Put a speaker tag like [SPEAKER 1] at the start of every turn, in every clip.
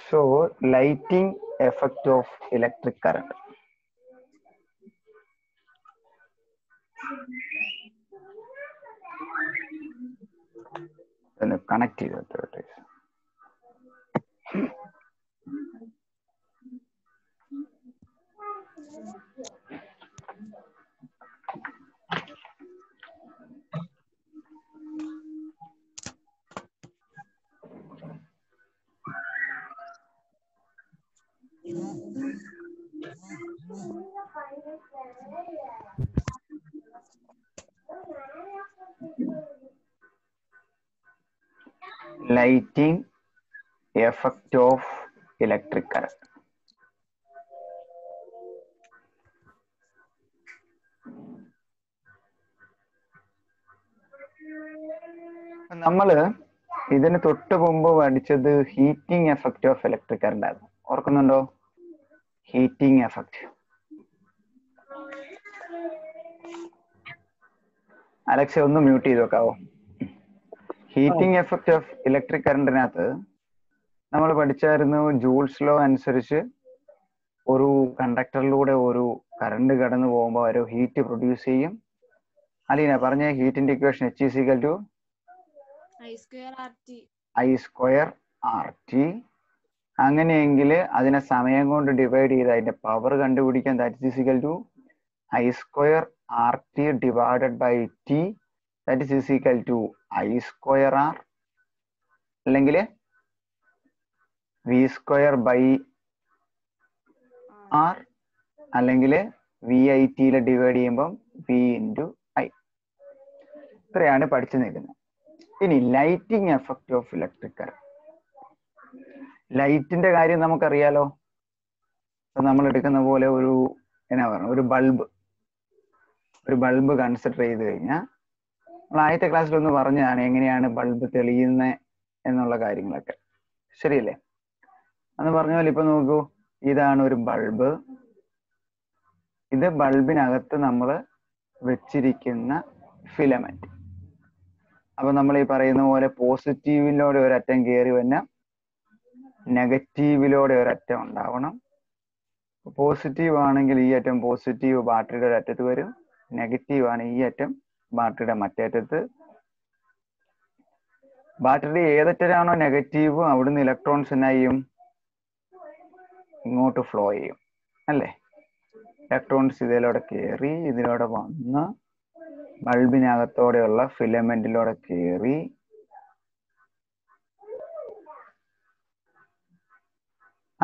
[SPEAKER 1] So lighting effect of electric current. Connect it. Lighting effect of electric current. നമ്മള് ഇതിന് തൊട്ട് മുമ്പ് പഠിച്ചത് heating effect of electric current ആണ്. ഓർക്കുന്നുണ്ടോ? Heating effect. അലക്സ ഒന്ന് മ്യൂട്ട് ചെയ്ത് വെക്കാവോ? ഹീറ്റിംഗ് എഫക്റ്റ് ഓഫ് ഇലക്ട്രിക് കറണ്ടിനകത്ത് നമ്മൾ പഠിച്ചായിരുന്നു ജൂൾസ് ലോ അനുസരിച്ച് ഒരു കണ്ടക്ടറിലൂടെ ഒരു കറണ്ട് കടന്നു പോകുമ്പോൾ ഒരു ഹീറ്റ് പ്രൊഡ്യൂസ് ചെയ്യും. അലീന പറഞ്ഞ ഹീറ്റിന്റെ equation H is equal to I square RT. അങ്ങനെയെങ്കിൽ അതിനെ സമയം കൊണ്ട് ഡിവൈഡ് ചെയ്ത് അതിന്റെ പവർ കണ്ടുപിടിക്കാൻ that is equal to I square RT divided by T. That is equal to I square R അല്ലെങ്കിൽ V square by R അല്ലെങ്കിൽ VIT divide ചെയ്യുമ്പോൾ V into I. ഇത്രയാണ് പഠിച്ചു നിൽക്കുന്നത്. ഇനി lighting effect of electric current. ലൈറ്റിന്റെ കാര്യം നമുക്കറിയാലോ. നമ്മൾ എടുക്കുന്ന പോലെ ഒരു എന്നാ പറയുക, ഒരു ബൾബ് കൺസിഡർ ചെയ്ത് കഴിഞ്ഞാൽ നമ്മൾ ആദ്യത്തെ ക്ലാസ്സിൽ ഒന്ന് പറഞ്ഞതാണ് എങ്ങനെയാണ് ബൾബ് തെളിയുന്നത് എന്നുള്ള കാര്യങ്ങളൊക്കെ. ശരിയല്ലേ? അന്ന് പറഞ്ഞ പോലെ ഇപ്പൊ നോക്കൂ, ഇതാണ് ഒരു ബൾബ്. ഇത് ബൾബിനകത്ത് നമ്മൾ വെച്ചിരിക്കുന്ന ഫിലമെന്റ്. അപ്പൊ നമ്മൾ ഈ പറയുന്ന പോലെ പോസിറ്റീവിലൂടെ ഒരറ്റം കയറി വന്നാൽ നെഗറ്റീവിലൂടെ ഒരറ്റം ഉണ്ടാവണം. പോസിറ്റീവ് ആണെങ്കിൽ ഈ അറ്റം പോസിറ്റീവ് ബാറ്ററിയുടെ ഒരറ്റത്ത് വരും, നെഗറ്റീവ് ആണ് ഈ അറ്റം ബാറ്ററിയുടെ മറ്റേ അറ്റത്ത്. ബാറ്ററി ഏതറ്റാണോ നെഗറ്റീവ് അവിടുന്ന് ഇലക്ട്രോൺസ് എന്നാ ചെയ്യും? ഇങ്ങോട്ട് ഫ്ലോ ചെയ്യും അല്ലേ? ഇലക്ട്രോൺസ് ഇതിലൂടെ കയറി ഇതിലൂടെ വന്ന് ബൾബിനകത്തോടെയുള്ള ഫിലമെന്റിലൂടെ കയറി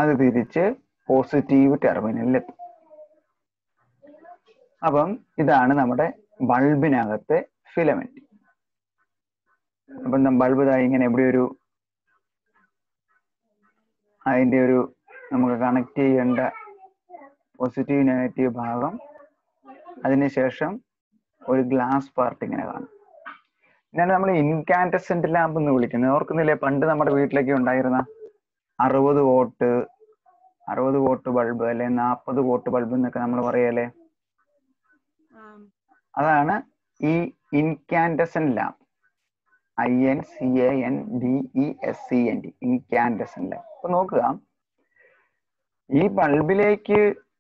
[SPEAKER 1] അത് തിരിച്ച് പോസിറ്റീവ് ടെർമിനലിലെത്തും. അപ്പം ഇതാണ് നമ്മുടെ ബൾബിനകത്തെ ഫിലമെന്റ്. അപ്പം ബൾബ് ഇങ്ങനെ എവിടെ ഒരു അതിന്റെ ഒരു നമുക്ക് കണക്ട് ചെയ്യേണ്ട പോസിറ്റീവ് നെഗറ്റീവ് ഭാഗം, അതിനുശേഷം ഒരു ഗ്ലാസ് പാർട്ട് ഇങ്ങനെ കാണും. ഇതാണ് നമ്മൾ ഇൻകാൻഡസെന്റ് ലാമ്പ് എന്ന് വിളിക്കുന്നത്. ഓർക്കുന്നില്ലേ പണ്ട് നമ്മുടെ വീട്ടിലേക്ക് ഉണ്ടായിരുന്ന 60 വോട്ട് ബൾബ് അല്ലെ 40 വോട്ട് ബൾബ് എന്നൊക്കെ നമ്മൾ പറയല്ലേ? അതാണ് ഈ incandescent lamp. INCANDESCENT incandescent lamp. അപ്പൊ നോക്കുക, ഈ ബൾബിലേക്ക്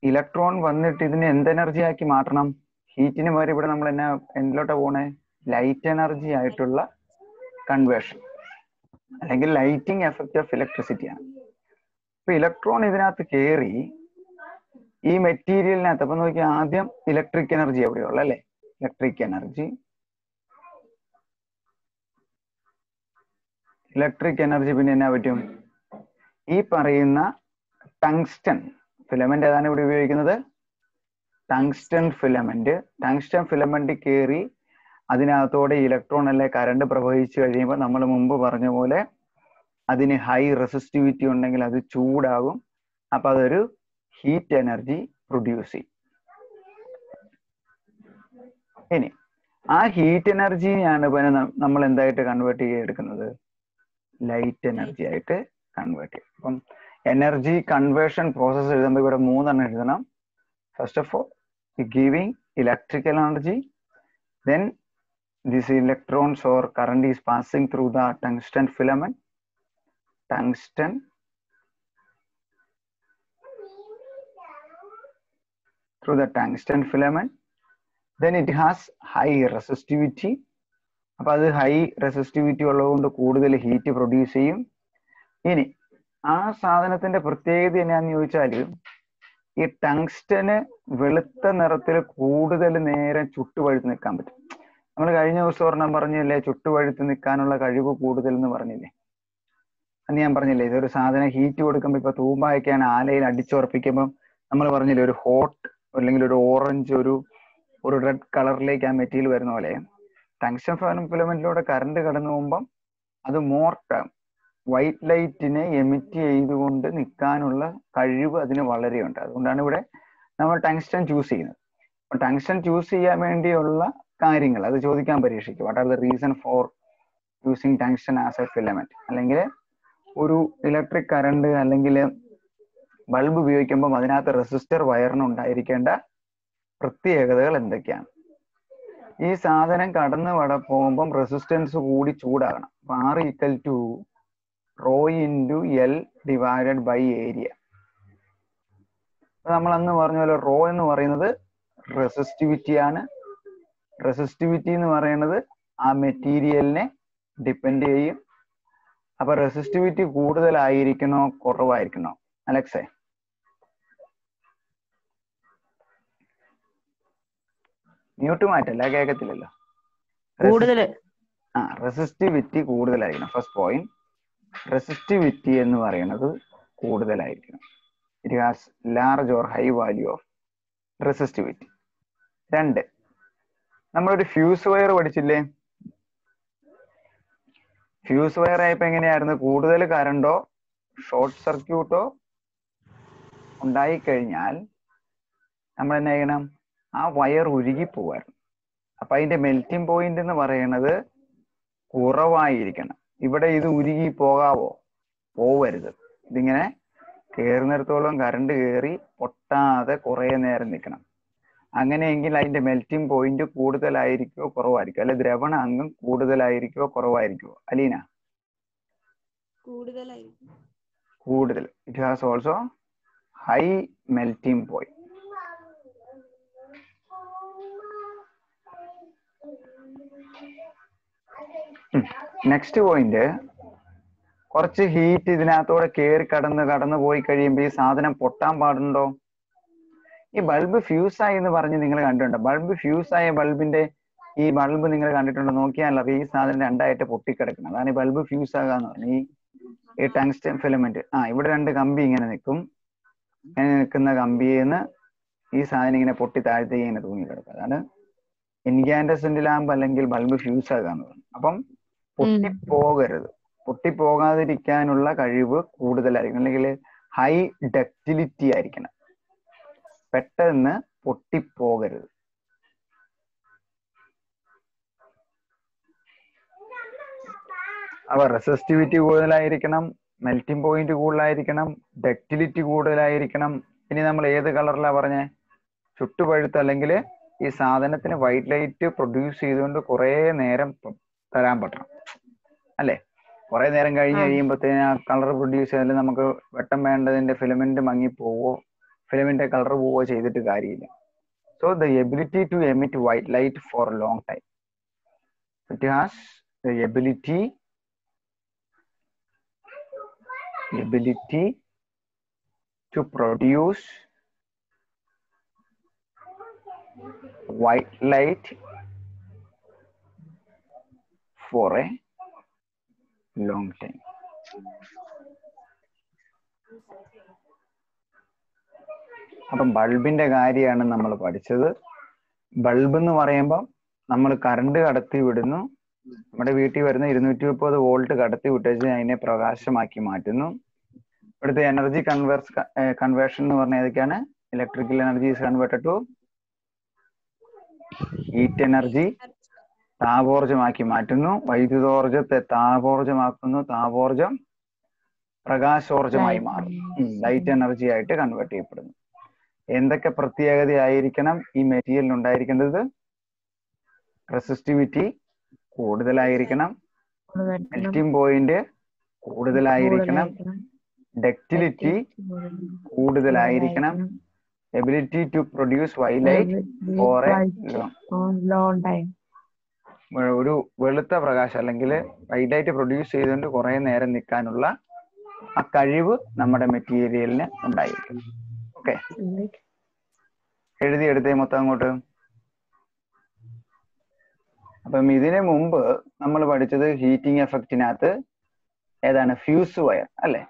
[SPEAKER 1] ഇലക്ട്രോൺ വന്നിട്ട് ഇതിനെ എന്ത് എനർജി ആക്കി മാറ്റണം? ഹീറ്റിന് പകരം ഇവിടെ നമ്മൾ എന്തിലോട്ടാ പോണേ? ലൈറ്റ് എനർജി ആയിട്ടുള്ള കൺവേർഷൻ അല്ലെങ്കിൽ ലൈറ്റിംഗ് എഫക്റ്റ് ഓഫ് ഇലക്ട്രിസിറ്റി ആണ്. അപ്പൊ ഇലക്ട്രോൺ ഇതിനകത്ത് കയറി ഈ മെറ്റീരിയലിനകത്ത്, അപ്പൊ നോക്കിയാൽ ആദ്യം ഇലക്ട്രിക് എനർജി എവിടെയുള്ള അല്ലെ? ഇലക്ട്രിക് എനർജി പിന്നെ എന്നാ പറ്റും? ഈ പറയുന്ന ടങ്സ്റ്റൺ ഫിലമെന്റ് ഏതാണ് ഇവിടെ ഉപയോഗിക്കുന്നത്? ടങ്സ്റ്റൺ ഫിലമെന്റ് കയറി അതിനകത്തോടെ ഇലക്ട്രോൺ അല്ലെ കറണ്ട് പ്രവഹിച്ചു കഴിയുമ്പോൾ നമ്മൾ മുമ്പ് പറഞ്ഞ പോലെ അതിന് ഹൈ റെസിസ്റ്റിവിറ്റി ഉണ്ടെങ്കിൽ അത് ചൂടാകും. അപ്പൊ അതൊരു ഹീറ്റ് എനർജി പ്രൊഡ്യൂസ് ചെയ്യും. ഇനി ആ ഹീറ്റ് എനർജിയാണ് നമ്മൾ എന്തായിട്ട് കൺവേർട്ട് ചെയ്തെടുക്കുന്നത്? ലൈറ്റ് എനർജി ആയിട്ട് കൺവേർട്ട് ചെയ്യും. അപ്പം എനർജി കൺവേർഷൻ പ്രോസസ് എഴുതുമ്പോൾ ഇവിടെ 3 എണ്ണം എഴുതണം. First of all giving electrical energy, then this electrons or current is passing through the tungsten filament, tungsten through the tungsten filament. Then it has high resistivity. അപ്പോൾ അത് high resistivity ഉള്ളതുകൊണ്ട് കൂടുതൽ heat produce ചെയ്യും. ഇനി ആ സാധനത്തിന്റെ പ്രത്യേകത എന്നാന്ന് ചോദിച്ചാൽ ഈ ടങ്സ്റ്റന് വെളുത്ത നിറത്തിൽ കൂടുതൽ നേരം ചുട്ടുപഴുത്ത് നിൽക്കാൻ പറ്റും. നമ്മൾ കഴിഞ്ഞ ദിവസം ഒരെണ്ണം പറഞ്ഞില്ലേ, ചുട്ടുപഴുത്ത് നിൽക്കാനുള്ള കഴിവ് കൂടുതൽ എന്ന് പറഞ്ഞില്ലേ. അന്ന് ഞാൻ പറഞ്ഞില്ലേ, ഇതൊരു സാധനം ഹീറ്റ് കൊടുക്കുമ്പോൾ ഇപ്പൊ തൂമ്പായൊക്കെയാണ് ആലയിൽ അടിച്ചുറപ്പിക്കുമ്പോൾ നമ്മൾ പറഞ്ഞില്ലേ ഒരു ഹോട്ട് അല്ലെങ്കിൽ ഒരു ഓറഞ്ച് ഒരു റെഡ് കളറിലേക്ക് ആ മെറ്റീരിയൽ വരുന്ന പോലെ ടങ്സ്റ്റൺ ഫിലമെന്റിലൂടെ കറണ്ട് കടന്നു പോകുമ്പം അത് മോർ വൈറ്റ് ലൈറ്റിനെ എമിറ്റ് ചെയ്തുകൊണ്ട് നിൽക്കാനുള്ള കഴിവ് അതിന് വളരെയുണ്ട്. അതുകൊണ്ടാണ് ഇവിടെ നമ്മൾ ടങ്സ്റ്റൺ ചൂസ് ചെയ്യുന്നത്. അപ്പൊ ടങ്സ്റ്റൺ ചൂസ് ചെയ്യാൻ വേണ്ടിയുള്ള കാര്യങ്ങൾ അത് ചോദിക്കാൻ പരീക്ഷിക്കും. What are the reason for using tungsten as a filament, അല്ലെങ്കിൽ ഒരു ഇലക്ട്രിക് കറണ്ട് അല്ലെങ്കിൽ ബൾബ് ഉപയോഗിക്കുമ്പോൾ അതിനകത്ത് റെസിസ്റ്റർ വയറിന് ഉണ്ടായിരിക്കേണ്ട പ്രത്യേകതകൾ എന്തൊക്കെയാണ്. ഈ സാധനം കടന്ന് പോകുമ്പം റെസിസ്റ്റൻസ് കൂടി ചൂടാകണം. അപ്പൊ R equal to rho into L divided by area. നമ്മൾ അന്ന് പറഞ്ഞ പോലെ റോ എന്ന് പറയുന്നത് റെസിസ്റ്റിവിറ്റി ആണ്. റെസിസ്റ്റിവിറ്റി എന്ന് പറയുന്നത് ആ മെറ്റീരിയലിനെ ഡിപ്പെൻഡ് ചെയ്യും. അപ്പൊ റെസിസ്റ്റിവിറ്റി കൂടുതലായിരിക്കണോ കുറവായിരിക്കണോ അലക്സേ? മ്യൂട്ട് മാറ്റല്ല, കേൾക്കത്തില്ലല്ലോ. റെസിസ്റ്റിവിറ്റി കൂടുതലായിരിക്കണം. ഫസ്റ്റ് പോയിന്റ്, റെസിസ്റ്റിവിറ്റി എന്ന് പറയുന്നത് കൂടുതലായിരിക്കണം. It has large or high value of resistivity. 2, നമ്മളൊരു ഫ്യൂസ് വയർ പഠിച്ചില്ലേ? ഫ്യൂസ് വയർ ആയപ്പോ എങ്ങനെയായിരുന്നു? കൂടുതൽ കറണ്ടോ ഷോർട്ട് സർക്യൂട്ടോ ഉണ്ടായിക്കഴിഞ്ഞാൽ നമ്മൾ എന്നാ ചെയ്യണം? ആ വയർ ഉരുകി പോവായിരുന്നു. അപ്പൊ അതിന്റെ മെൽറ്റിംഗ് പോയിന്റ് എന്ന് പറയുന്നത് കുറവായിരിക്കണം. ഇവിടെ ഇത് ഉരുകി പോവരുത്. ഇതിങ്ങനെ കയറുന്നിടത്തോളം കറണ്ട് കയറി പൊട്ടാതെ കുറെ നേരം നിൽക്കണം. അങ്ങനെയെങ്കിൽ അതിന്റെ മെൽറ്റിംഗ് പോയിന്റ് കൂടുതലായിരിക്കോ കുറവായിരിക്കോ, അല്ലെ ദ്രവണാംഗം കൂടുതലായിരിക്കോ കുറവായിരിക്കോ അലീന? കൂടുതൽ. It has also high melting point. Next point, കുറച്ച് ഹീറ്റ് ഇതിനകത്തോടെ കയറി കടന്നു പോയി കഴിയുമ്പോൾ ഈ സാധനം പൊട്ടാൻ പാടുണ്ടോ? ഈ ബൾബ് ഫ്യൂസായി എന്ന് പറഞ്ഞ് നിങ്ങൾ കണ്ടിട്ടുണ്ടോ? ബൾബ് ഫ്യൂസായ ബൾബിന്റെ ഈ ബൾബ് നിങ്ങൾ കണ്ടിട്ടുണ്ടോ? നോക്കിയാൽ ഈ സാധനം രണ്ടായിട്ട് പൊട്ടിക്കിടക്കണം. അതാണ് ഈ ബൾബ് ഫ്യൂസ് ആകുക എന്ന് പറഞ്ഞാൽ. ഈ ടങ്സ്റ്റൺ ഫിലമെന്റ് ഇവിടെ 2 കമ്പി ഇങ്ങനെ നിൽക്കും. ഇങ്ങനെ നിൽക്കുന്ന കമ്പിയിൽ നിന്ന് ഈ സാധനം ഇങ്ങനെ പൊട്ടി താഴത്തേക്ക് ഇങ്ങനെ തൂങ്ങി കിടക്കും. അതാണ് ഇൻകാൻഡസെന്റ് ലാമ്പ് അല്ലെങ്കിൽ ബൾബ് ഫ്യൂസ് ആകുക എന്ന് പറഞ്ഞു. അപ്പം പൊട്ടിപ്പോകരുത്. പൊട്ടിപ്പോകാതിരിക്കാനുള്ള കഴിവ് കൂടുതലായിരിക്കും, അല്ലെങ്കിൽ ഹൈ ഡക്റ്റിലിറ്റി ആയിരിക്കണം. പെട്ടെന്ന് പൊട്ടിപ്പോകരുത്. അപ്പൊ റെസിസ്റ്റിവിറ്റി കൂടുതലായിരിക്കണം, മെൽറ്റിംഗ് പോയിന്റ് കൂടുതലായിരിക്കണം, ഡക്റ്റിലിറ്റി കൂടുതലായിരിക്കണം. ഇനി നമ്മൾ ഏത് കളറിലാണ് പറഞ്ഞേ? ചുട്ടുപഴുത്ത്, അല്ലെങ്കിൽ ഈ സാധനത്തിന് വൈറ്റ് ലൈറ്റ് പ്രൊഡ്യൂസ് ചെയ്തുകൊണ്ട് കുറെ നേരം തരാൻ പറ്റണം, അല്ലെ? കുറെ നേരം കഴിഞ്ഞ് കഴിയുമ്പോഴത്തേന് ആ കളർ പ്രൊഡ്യൂസ് ചെയ്താൽ നമുക്ക് വെട്ടം വേണ്ടതിന്റെ ഫിലമെന്റ് മങ്ങിപ്പോവോ ഫിലമെന്റ് കളർ പോവോ ചെയ്തിട്ട് കാര്യമില്ല. So the ability to emit white light for a long time. It has the ability to produce white light for a long time. അപ്പം ബൾബിന്റെ കാര്യമാണ് നമ്മൾ പഠിച്ചത്. ബൾബ് എന്ന് പറയുമ്പോൾ നമ്മൾ കറണ്ട് കടത്തി വിടുന്നു. നമ്മുടെ വീട്ടിൽ വരുന്ന 230 വോൾട്ട് കടത്തി വിട്ടേച്ച് അതിനെ പ്രകാശമാക്കി മാറ്റുന്നു. ഇവിടുത്തെ എനർജി കൺവേർഷൻ എന്ന് പറഞ്ഞാൽ ഏതൊക്കെയാണ്? Electrical energy is converted to heat energy, താപോർജ്ജമാക്കി മാറ്റുന്നു. വൈദ്യുതോർജ്ജത്തെ താപോർജ്ജമാക്കുന്നു. താപോർജ്ജം പ്രകാശോർജ്ജമായി മാറും, ലൈറ്റ് എനർജി ആയിട്ട് കൺവേർട്ട് ചെയ്യപ്പെടുന്നു. എന്തൊക്കെ പ്രത്യേകതയായിരിക്കണം ഈ മെറ്റീരിയലിന് ഉണ്ടായിരിക്കേണ്ടത്? റെസിസ്റ്റിവിറ്റി കൂടുതലായിരിക്കണം, മെൽറ്റിംഗ് പോയിന്റ് കൂടുതലായിരിക്കണം, ഡക്റ്റിലിറ്റി കൂടുതലായിരിക്കണം, ability to produce white light for a
[SPEAKER 2] long time.
[SPEAKER 1] ഒരു വെളുത്ത പ്രകാശം അല്ലെങ്കിൽ വൈറ്റ് ലൈറ്റ് പ്രൊഡ്യൂസ് ചെയ്തുകൊണ്ട് കുറെ നേരം നിൽക്കാനുള്ള ആ കഴിവ് നമ്മുടെ മെറ്റീരിയലിന് ഉണ്ടായിരിക്കും. ഓക്കെ, എഴുതിയെടുത്തേ മൊത്തം അങ്ങോട്ട്. അപ്പം ഇതിനു മുമ്പ് നമ്മൾ പഠിച്ചത് ഹീറ്റിംഗ് എഫക്റ്റിനകത്ത് ഏതാണ്? ഫ്യൂസ് വയർ അല്ലെ?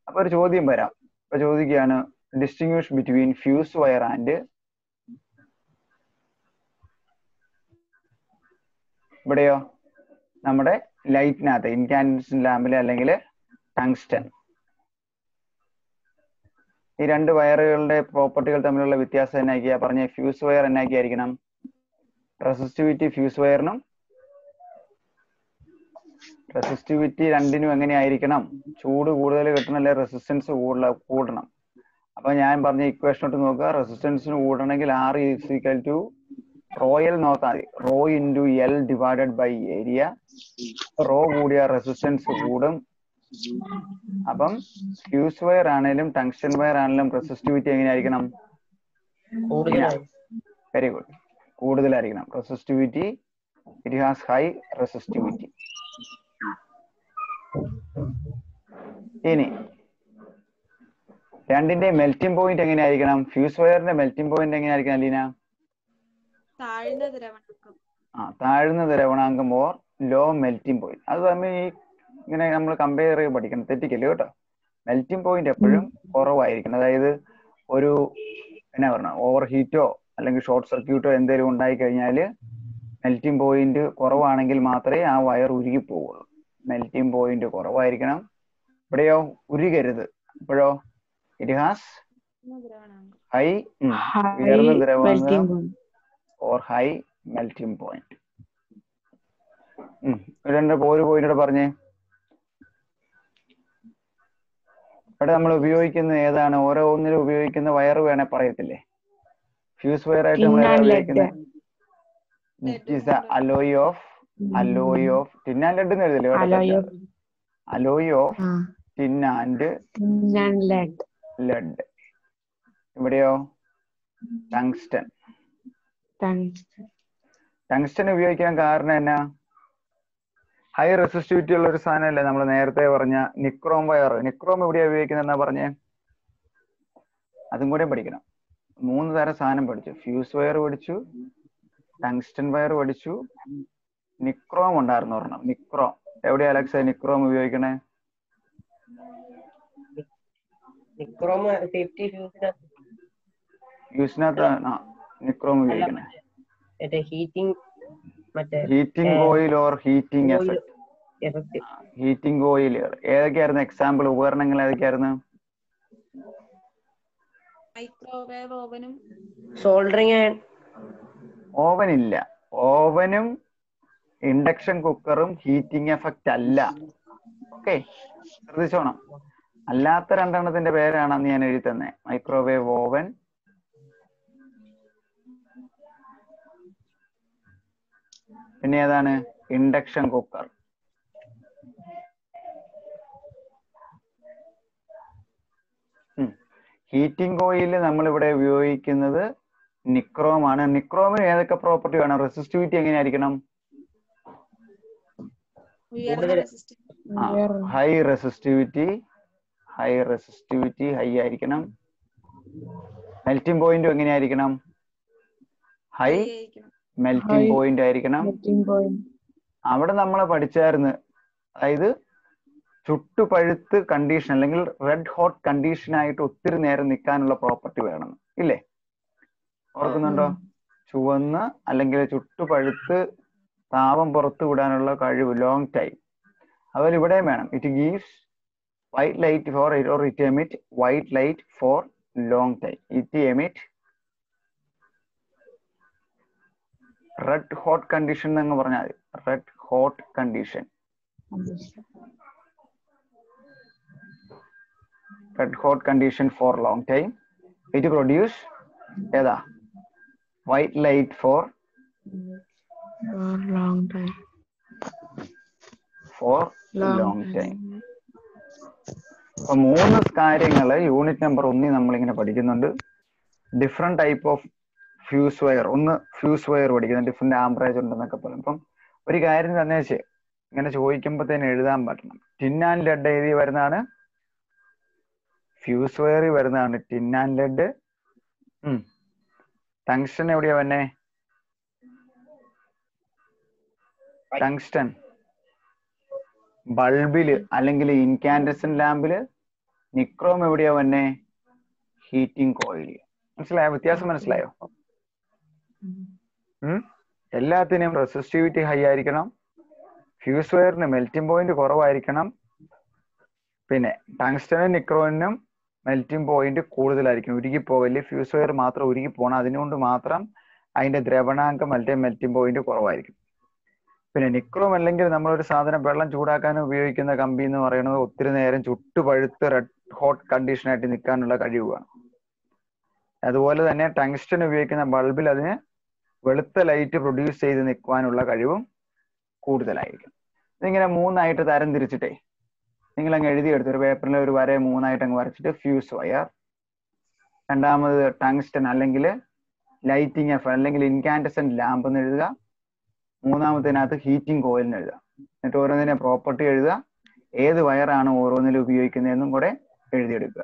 [SPEAKER 1] അപ്പൊ ഒരു ചോദ്യം വരാം. അപ്പൊ ചോദിക്കുകയാണ്, distinguish between fuse wire and ഇവിടെയോ നമ്മുടെ ലൈറ്റിനകത്ത് ഇൻകാൻഡസെന്റ് ലാമ്പിൽ അല്ലെങ്കിൽ ടങ്സ്റ്റൺ, ഈ രണ്ട് വയറുകളുടെ പ്രോപ്പർട്ടികൾ തമ്മിലുള്ള വ്യത്യാസം എന്നാക്കിയാ പറഞ്ഞ? ഫ്യൂസ് വയർ എന്നാക്കിയായിരിക്കണം? റെസിസ്റ്റിവിറ്റി ഫ്യൂസ് വയറിനും റെസിസ്റ്റിവിറ്റി രണ്ടിനും എങ്ങനെയായിരിക്കണം? ചൂട് കൂടുതൽ കിട്ടണം അല്ലെ റെസിസ്റ്റൻസ് കൂടണം. അപ്പൊ ഞാൻ പറഞ്ഞ ഇക്വേഷൻ ഇട്ട് നോക്കുക. റെസിസ്റ്റൻസിന് കൂടണമെങ്കിൽ R ഈസ് ഈക്വൽ ടു റോയൽ നോക്കാം മതി, rho into L divided by area. Rho കൂടിയ റെസിസ്റ്റൻസ് കൂടും. അപ്പം ഫ്യൂസ് വയർ ആണെങ്കിലും ടങ്സ്റ്റൺ വയർ ആണെങ്കിലും റെസിസ്റ്റിവിറ്റി എങ്ങനെയായിരിക്കണം? വെരി ഗുഡ്, കൂടുതലായിരിക്കണം. Resistivity, it has high resistivity. ഇനി രണ്ടിന്റെ മെൽറ്റിംഗ് പോയിന്റ് എങ്ങനെയായിരിക്കണം? ഫ്യൂസ് വയറിന്റെ മെൽറ്റിംഗ് പോയിന്റ് എങ്ങനെയായിരിക്കണം അലീന? താഴ്ന്ന ദ്രവണാങ്കം ഓർ ലോ മെൽറ്റിംഗ് പോയിന്റ്. അത് തമ്മിൽ ഇങ്ങനെ നമ്മൾ കമ്പയർ ചെയ്ത് പഠിക്കണം, തെറ്റിക്കല്ലേ കേട്ടോ. മെൽറ്റിംഗ് പോയിന്റ് എപ്പോഴും കുറവായിരിക്കണം. അതായത് ഒരു എന്നാ പറഞ്ഞ ഓവർ ഹീറ്റോ അല്ലെങ്കിൽ ഷോർട്ട് സർക്യൂട്ടോ എന്തെങ്കിലും ഉണ്ടായി കഴിഞ്ഞാൽ മെൽറ്റിംഗ് പോയിന്റ് കുറവാണെങ്കിൽ മാത്രമേ ആ വയർ ഉരുകി പോവുള്ളൂ. മെൽറ്റിംഗ് പോയിന്റ് കുറവായിരിക്കണം. ഇവിടെയോ ഉരുകരുത്. ഇപ്പോഴോ ഇറ്റ് ഹാസ് ഹൈ ഉയർന്ന ദ്രവാങ്കം ഓർ ഹൈ മെൽറ്റിംഗ് പോയിന്റ്. ഒരു പോയിന്റ് പറഞ്ഞേ. ഇവിടെ നമ്മൾ ഉപയോഗിക്കുന്ന ഏതാണ്? ഓരോ ഒന്നിലും ഉപയോഗിക്കുന്ന വയർ വേണേ പറയത്തില്ലേ? ഫ്യൂസ് വയർ ആയിട്ട് നമ്മൾ ഏതാ ഉപയോഗിക്കുന്നത്? It is alloy of tin and lead എന്ന് എഴുതില്ലേ? Alloy of tin and lead. ഇവിടെയോ ടങ്സ്റ്റൺ. ടങ്സ്റ്റൺ ഉപയോഗിക്കാൻ കാരണം എന്നാ? ഹൈ റെസിസ്റ്റിവിറ്റി ഉള്ള ഒരു സാധനമല്ലേ നമ്മൾ നേരത്തെ പറഞ്ഞ നിക്രോം വയർ. നിക്രോം എവിടെയാ ഉപയോഗിക്കുന്നത് എന്നാ പറഞ്ഞേ? അതും കൂടെ പഠിക്കണം. 3 തരം സാധനം പഠിച്ചു. ഫ്യൂസ് വയർ പഠിച്ചു, ടങ്സ്റ്റൺ വയർ പഠിച്ചു, നിക്രോം ഉണ്ടായിരുന്നു ഒരെണ്ണം. നിക്രോം എവിടെയാ അലക്സ നിക്രോം ഉപയോഗിക്കണേ? ഫ്യൂസിനകത്ത് നിക്രോം ഉപയോഗിക്കണേ. Heating coil or heating effect. Heating coil ഏതൊക്കെയായിരുന്നു എക്സാമ്പിൾ ഉപകരണങ്ങൾ? ഏതൊക്കെയായിരുന്നു?
[SPEAKER 3] മൈക്രോവേവ് ഓവനും
[SPEAKER 2] സോൾഡറിങ്.
[SPEAKER 1] ഓവൻ ഇല്ല. ഓവനും ഇൻഡക്ഷൻ കുക്കറും ഹീറ്റിംഗ് എഫക്റ്റ് അല്ല. ഓക്കെ, ശ്രദ്ധിച്ചോണം. അല്ലാത്ത രണ്ടെണ്ണത്തിന്റെ പേരാണെന്ന് ഞാൻ എഴുതി തന്നെ. മൈക്രോവേവ് ഓവൻ, പിന്നെ ഏതാണ്? Induction cooker. ഹീറ്റിംഗ് കോയിൽ നമ്മൾ ഇവിടെ ഉപയോഗിക്കുന്നത് നിക്രോം ആണ്. നിക്രോമിന് ഏതൊക്കെ പ്രോപ്പർട്ടി വേണം? റെസിസ്റ്റിവിറ്റി എങ്ങനെയായിരിക്കണം? ഹൈ റെസിസ്റ്റിവിറ്റി ഹൈ ആയിരിക്കണം. മെൽറ്റിംഗ് പോയിന്റും എങ്ങനെയായിരിക്കണം? ഹൈ മെൽറ്റിംഗ് പോയിന്റ് ആയിരിക്കണം. അവിടെ നമ്മൾ പഠിച്ചായിരുന്നു, അതായത് ചുട്ടുപഴുത്ത് കണ്ടീഷൻ അല്ലെങ്കിൽ റെഡ് ഹോട്ട് കണ്ടീഷൻ ആയിട്ട് ഒത്തിരി നേരം നിൽക്കാനുള്ള പ്രോപ്പർട്ടി വേണം, ഇല്ലേ? ഓർക്കുന്നുണ്ടോ? ചുവന്ന് അല്ലെങ്കിൽ ചുട്ടുപഴുത്ത് താപം പുറത്തു വിടാനുള്ള കഴിവ്, ലോങ് ടൈം. അതുപോലെ ഇവിടെയും വേണം. It gives white light for or it emit white light for long time. It emit red hot condition എന്ന് പറഞ്ഞാൽ മതി. Red hot condition. Red hot condition for long time. It produce ഏതാ? White light for
[SPEAKER 2] long time.
[SPEAKER 1] For long time. അപ്പൊ 3 കാര്യങ്ങള് unit number 1 നമ്മളിങ്ങനെ പഠിക്കുന്നുണ്ട്. Different type of fuse wire. ഒന്ന് fuse wire പഠിക്കുന്നത്, ഡിഫറെന്റ് ആംബ്രേജ് ഉണ്ടെന്നൊക്കെ പറയും. അപ്പം ഒരു കാര്യം തന്നെ ഇങ്ങനെ ചോദിക്കുമ്പോഴത്തേന് എഴുതാൻ പറ്റണം. ടിൻ ആൻഡ് ലെഡ് എഴുതി വരുന്നതാണ്, ഫ്യൂസ് വയറിൽ വരുന്നതാണ് ടിൻ ആൻഡ് ലെഡ്. ടങ്സ്റ്റൺ എവിടെയാ വന്നെ? ടങ്സ്റ്റൺ ബൾബില് അല്ലെങ്കിൽ ഇൻകാൻഡസൻ ലാമ്പില്. നിക്രോം എവിടെയാ വന്നെ? Heating coil. മനസ്സിലായോ? വ്യത്യാസം മനസ്സിലായോ? എല്ലാത്തിനും റെസിസ്റ്റിവിറ്റി ഹൈ ആയിരിക്കണം, ഫ്യൂസ് വയറിന് മെൽറ്റിംഗ് പോയിന്റ് കുറവായിരിക്കണം, പിന്നെ ടങ്സ്റ്റനും നിക്രോണിനും മെൽറ്റിംഗ് പോയിന്റ് കൂടുതലായിരിക്കും, ഉരുകിപ്പോകല്. ഫ്യൂസ് വയർ മാത്രം ഉരുകി പോകണം, അതിനുകൊണ്ട് മാത്രം അതിന്റെ ദ്രവണാങ്കം മെൽറ്റിംഗ് പോയിന്റ് കുറവായിരിക്കും. പിന്നെ നിക്രോം അല്ലെങ്കിൽ നമ്മളൊരു സാധനം വെള്ളം ചൂടാക്കാൻ ഉപയോഗിക്കുന്ന കമ്പി എന്ന് പറയുന്നത് ഒത്തിരി നേരം ചുട്ടുപഴുത്ത് റെഡ് ഹോട്ട് കണ്ടീഷനായിട്ട് നിൽക്കാനുള്ള കഴിവാണ്. അതുപോലെ തന്നെ ടങ്സ്റ്റൺ ഉപയോഗിക്കുന്ന ബൾബിൽ അതിന് വെളുത്ത ലൈറ്റ് പ്രൊഡ്യൂസ് ചെയ്ത് നിൽക്കുവാനുള്ള കഴിവും കൂടുതലായിരിക്കും. ഇതിങ്ങനെ 3ആയിട്ട് തരം തിരിച്ചിട്ടേ നിങ്ങൾ അങ്ങ് എഴുതിയെടുത്ത് ഒരു പേപ്പറിൽ ഒരു വര 3ആയിട്ട് അങ്ങ് വരച്ചിട്ട് ഫ്യൂസ് വയർ, രണ്ടാമത് ടങ്സ്റ്റൺ അല്ലെങ്കിൽ ലൈറ്റിംഗ് എഫ് അല്ലെങ്കിൽ ഇൻകാൻഡസെന്റ് ലാമ്പ് എന്ന് എഴുതുക, മൂന്നാമത്തിനകത്ത് ഹീറ്റിംഗ് കോയിലിന് എഴുതുക. എന്നിട്ട് ഓരോന്നിനെ പ്രോപ്പർട്ടി എഴുതുക, ഏത് വയറാണ് ഓരോന്നിലും ഉപയോഗിക്കുന്നതെന്നും കൂടെ എഴുതിയെടുക്കുക.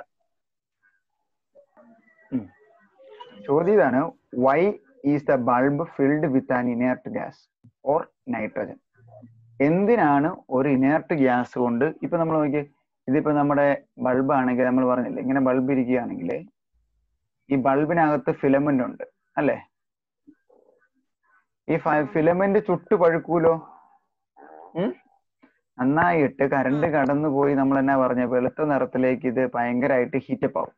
[SPEAKER 1] ചോദ്യം ഇതാണ്, why is the bulb filled with an inert gas or nitrogen? എന്തിനാണ് ഒരു ഇനേർട്ട് ഗ്യാസ് കൊണ്ട്, ഇപ്പൊ നമ്മൾ നോക്കി, ഇതിപ്പോ നമ്മുടെ ബൾബ് ആണെങ്കിൽ നമ്മൾ പറഞ്ഞില്ലേ ഇങ്ങനെ ബൾബ് ഇരിക്കുകയാണെങ്കിൽ ഈ ബൾബിനകത്ത് ഫിലമെന്റ് ഉണ്ട് അല്ലേ? ഈ ഫിലമെന്റ് ചുട്ടു പഴുക്കൂലോ. നന്നായിട്ട് കറണ്ട് കടന്നു പോയി നമ്മൾ എന്നാ പറഞ്ഞ വെളുത്ത നിറത്തിലേക്ക് ഇത് ഭയങ്കരമായിട്ട് ഹീറ്റപ്പ് ആവും.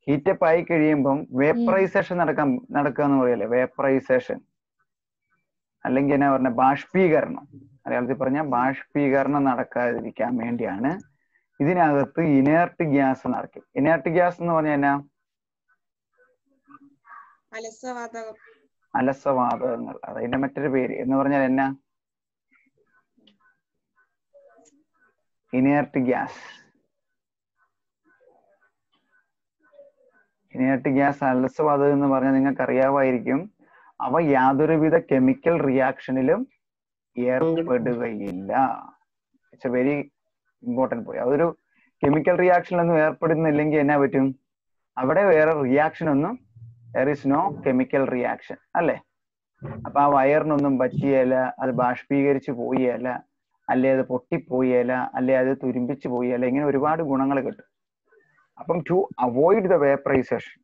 [SPEAKER 1] ഹീറ്റപ്പ് ആയി കഴിയുമ്പം വേപ്പറൈസേഷൻ നടക്കുക എന്ന് പറയല്ലേ, വേപ്പറൈസേഷൻ അല്ലെങ്കിൽ എന്നാ പറഞ്ഞ ബാഷ്പീകരണം, മലയാളത്തിൽ പറഞ്ഞ ബാഷ്പീകരണം നടക്കാതിരിക്കാൻ വേണ്ടിയാണ് ഇതിനകത്ത് ഇനേർട്ട് ഗ്യാസ് നിറയ്ക്കും. ഇനേർട്ട് ഗ്യാസ് എന്ന് പറഞ്ഞാൽ എന്നാ? അലസവാതകങ്ങൾ. അതിന്റെ മറ്റൊരു പേര് എന്ന് പറഞ്ഞാൽ എന്നാ? Inert gas. ഇനേർട്ട് ഗ്യാസ്, അലസവാതകം എന്ന് പറഞ്ഞാൽ നിങ്ങൾക്ക് അറിയാമായിരിക്കും, അവ യാതൊരുവിധ കെമിക്കൽ റിയാക്ഷനിലും ഏർപ്പെടുകയില്ല. ഇറ്റ്സ് എ വെരി ഇമ്പോർട്ടൻറ്റ് പോയി. അതൊരു കെമിക്കൽ റിയാക്ഷനിലൊന്നും ഏർപ്പെടുന്നില്ലെങ്കിൽ എന്നാ പറ്റും? അവിടെ വേറെ റിയാക്ഷൻ ഒന്നും, there is no chemical reaction അല്ലേ? അപ്പൊ ആ വയറിനൊന്നും പറ്റിയല്ല, അത് ബാഷ്പീകരിച്ച് പോയല്ല, അല്ലെ അത് പൊട്ടിപ്പോയല്ല, അല്ലെ അത് തുരുമ്പിച്ച് പോയല്ല, ഇങ്ങനെ ഒരുപാട് ഗുണങ്ങൾ കിട്ടും. അപ്പം to avoid the vaporisation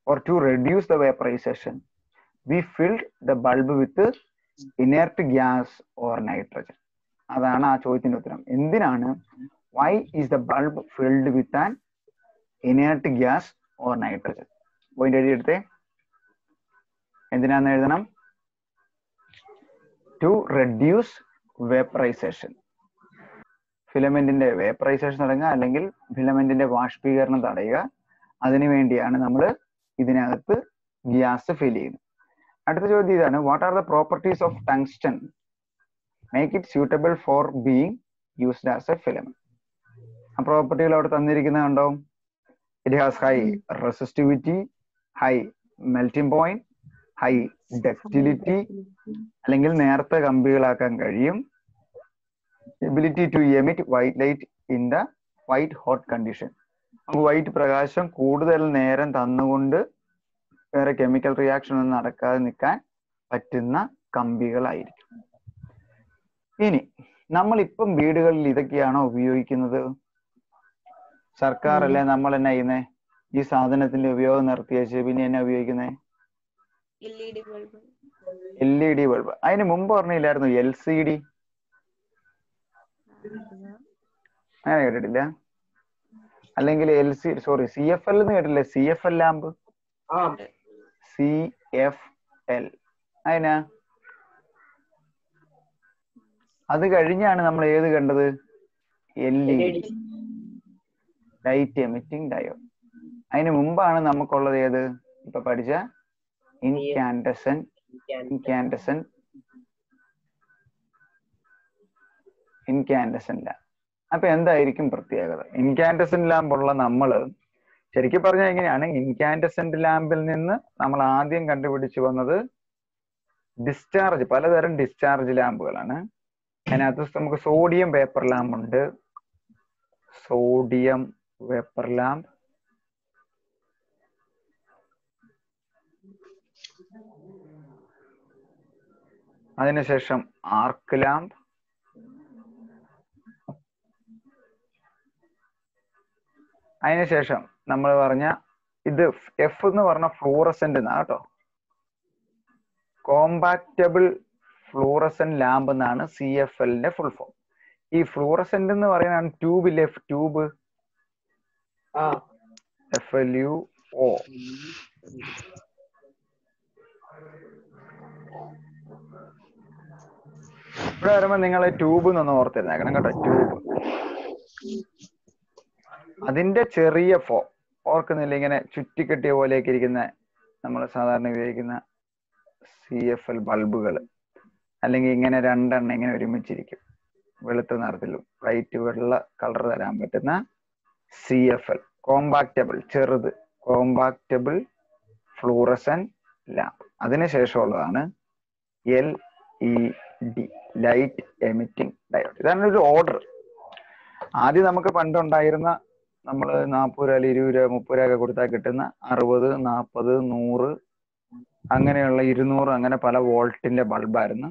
[SPEAKER 1] or to reduce the vaporization, we filled the bulb with inert gas or nitrogen. അതാണ് ആ ചോദ്യത്തിന്റെ ഉത്തരം. എന്തിനാണ്? why is the bulb filled with an inert gas or nitrogen? Point എഴുതിയെടുത്തേ. എന്തിനാന്ന് എഴുതണം? to reduce vaporization. ഫിലമെന്റിന്റെ vaporization തടയുക അല്ലെങ്കിൽ ഫിലമെന്റിന്റെ ബാഷ്പീകരണം തടയുക. അതിനു വേണ്ടിയാണ് നമ്മൾ ഇതിനകത്ത് ഗ്യാസ് ഫിൽ ചെയ്യുന്നത്. അടുത്ത ചോദ്യം ഇതാണ്, what are the properties of tungsten make it suitable for being used as a filament? ആ പ്രോപ്പർട്ടികൾ അവിടെ തന്നിരിക്കുന്നത് കണ്ടോ? It has high resistivity, high melting point, high ductility അല്ലെങ്കിൽ നേർത്ത കമ്പികളാക്കാൻ കഴിയും, ability to emit white light in the white hot condition. നമുക്ക് വൈറ്റ് പ്രകാശം കൂടുതൽ നേരം തന്നുകൊണ്ട് വേറെ കെമിക്കൽ റിയാക്ഷൻ ഒന്നും നടക്കാതെ നിൽക്കാൻ പറ്റുന്ന കമ്പികളായിരിക്കും. ഇനി നമ്മളിപ്പം വീടുകളിൽ ഇതൊക്കെയാണോ ഉപയോഗിക്കുന്നത്? സർക്കാർ അല്ലേ നമ്മൾ എന്നാ ചെയ്യുന്നേ? ഈ സാധനത്തിന്റെ ഉപയോഗം നിർത്തിവെച്ച് പിന്നെ എന്നാ ഉപയോഗിക്കുന്നേ? LED bulb. അതിന് മുമ്പ് പറഞ്ഞില്ലായിരുന്നു LCD? അങ്ങനെ കേട്ടിട്ടില്ല? അല്ലെങ്കിൽ CFL എന്ന് കേട്ടില്ലേ? CFL lamp, CFL. അതിനാ? അത് കഴിഞ്ഞാണ് നമ്മൾ ഏത് കണ്ടത്? LED, light emitting diode. അതിന് മുമ്പാണ് നമുക്കുള്ളത് ഏത്? ഇപ്പൊ പഠിച്ച ഇൻകാൻഡസൻ ലാമ്പ്. അപ്പൊ എന്തായിരിക്കും പ്രത്യേകത? ഇൻകാൻഡസെന്റ് ലാമ്പുള്ള നമ്മള് ശരിക്കും പറഞ്ഞാൽ എങ്ങനെയാണ്, ഇൻകാൻഡസെന്റ് ലാമ്പിൽ നിന്ന് നമ്മൾ ആദ്യം കണ്ടുപിടിച്ചു വന്നത് ഡിസ്ചാർജ്, പലതരം ഡിസ്ചാർജ് ലാമ്പുകളാണ്. അതിനകത്ത് നമുക്ക് സോഡിയം വേപ്പർ ലാമ്പ് ഉണ്ട്, സോഡിയം വേപ്പർ ലാമ്പ്, അതിനുശേഷം ആർക്ക് ലാമ്പ്, അതിനുശേഷം നമ്മൾ പറഞ്ഞ ഇത് എഫ് എന്ന് പറഞ്ഞ ഫ്ലൂറസെന്റ് എന്നാ കേട്ടോ, കോമ്പാക്റ്റബിൾ ഫ്ലൂറസെന്റ് ലാമ്പ് എന്നാണ് CFL ഫുൾ ഫോം. ഈ ഫ്ലൂറസെന്റ് എന്ന് പറയുന്നതാണ് ട്യൂബിലെ ട്യൂബ്, FLUO. ഇവിടെ വരുമ്പോ നിങ്ങൾ ട്യൂബ് എന്നൊന്ന് ഓർത്തിരുന്നേക്കണം കേട്ടോ, ട്യൂബ്. അതിന്റെ ചെറിയ ഫോം ഓർക്കുന്നില്ല, ഇങ്ങനെ ചുറ്റിക്കെട്ടിയ പോലെയൊക്കെ ഇരിക്കുന്ന നമ്മൾ സാധാരണ ഉപയോഗിക്കുന്ന CFL ബൾബുകൾ, അല്ലെങ്കിൽ ഇങ്ങനെ രണ്ടെണ്ണം ഇങ്ങനെ ഒരുമിച്ചിരിക്കും, വെളുത്ത നിറത്തിലും ലൈറ്റ് വെള്ള കളർ തരാൻ പറ്റുന്ന CFL, കോമ്പാക്റ്റബിൾ, ചെറുത്, കോമ്പാക്റ്റബിൾ ഫ്ലൂറസൻ ലാമ്പ്. അതിനുശേഷമുള്ളതാണ് LED, ലൈറ്റ് എമിറ്റിംഗ് ഡയോഡ്. ഇതാണ് ഒരു ഓർഡർ. ആദ്യം നമുക്ക് പണ്ടുണ്ടായിരുന്ന നമ്മൾ 40 രൂപ 20 രൂപ 30 രൂപ ഒക്കെ കൊടുത്താൽ കിട്ടുന്ന 60, 40, 100 അങ്ങനെയുള്ള 200 അങ്ങനെ പല വോൾട്ടിന്റെ ബൾബായിരുന്നു.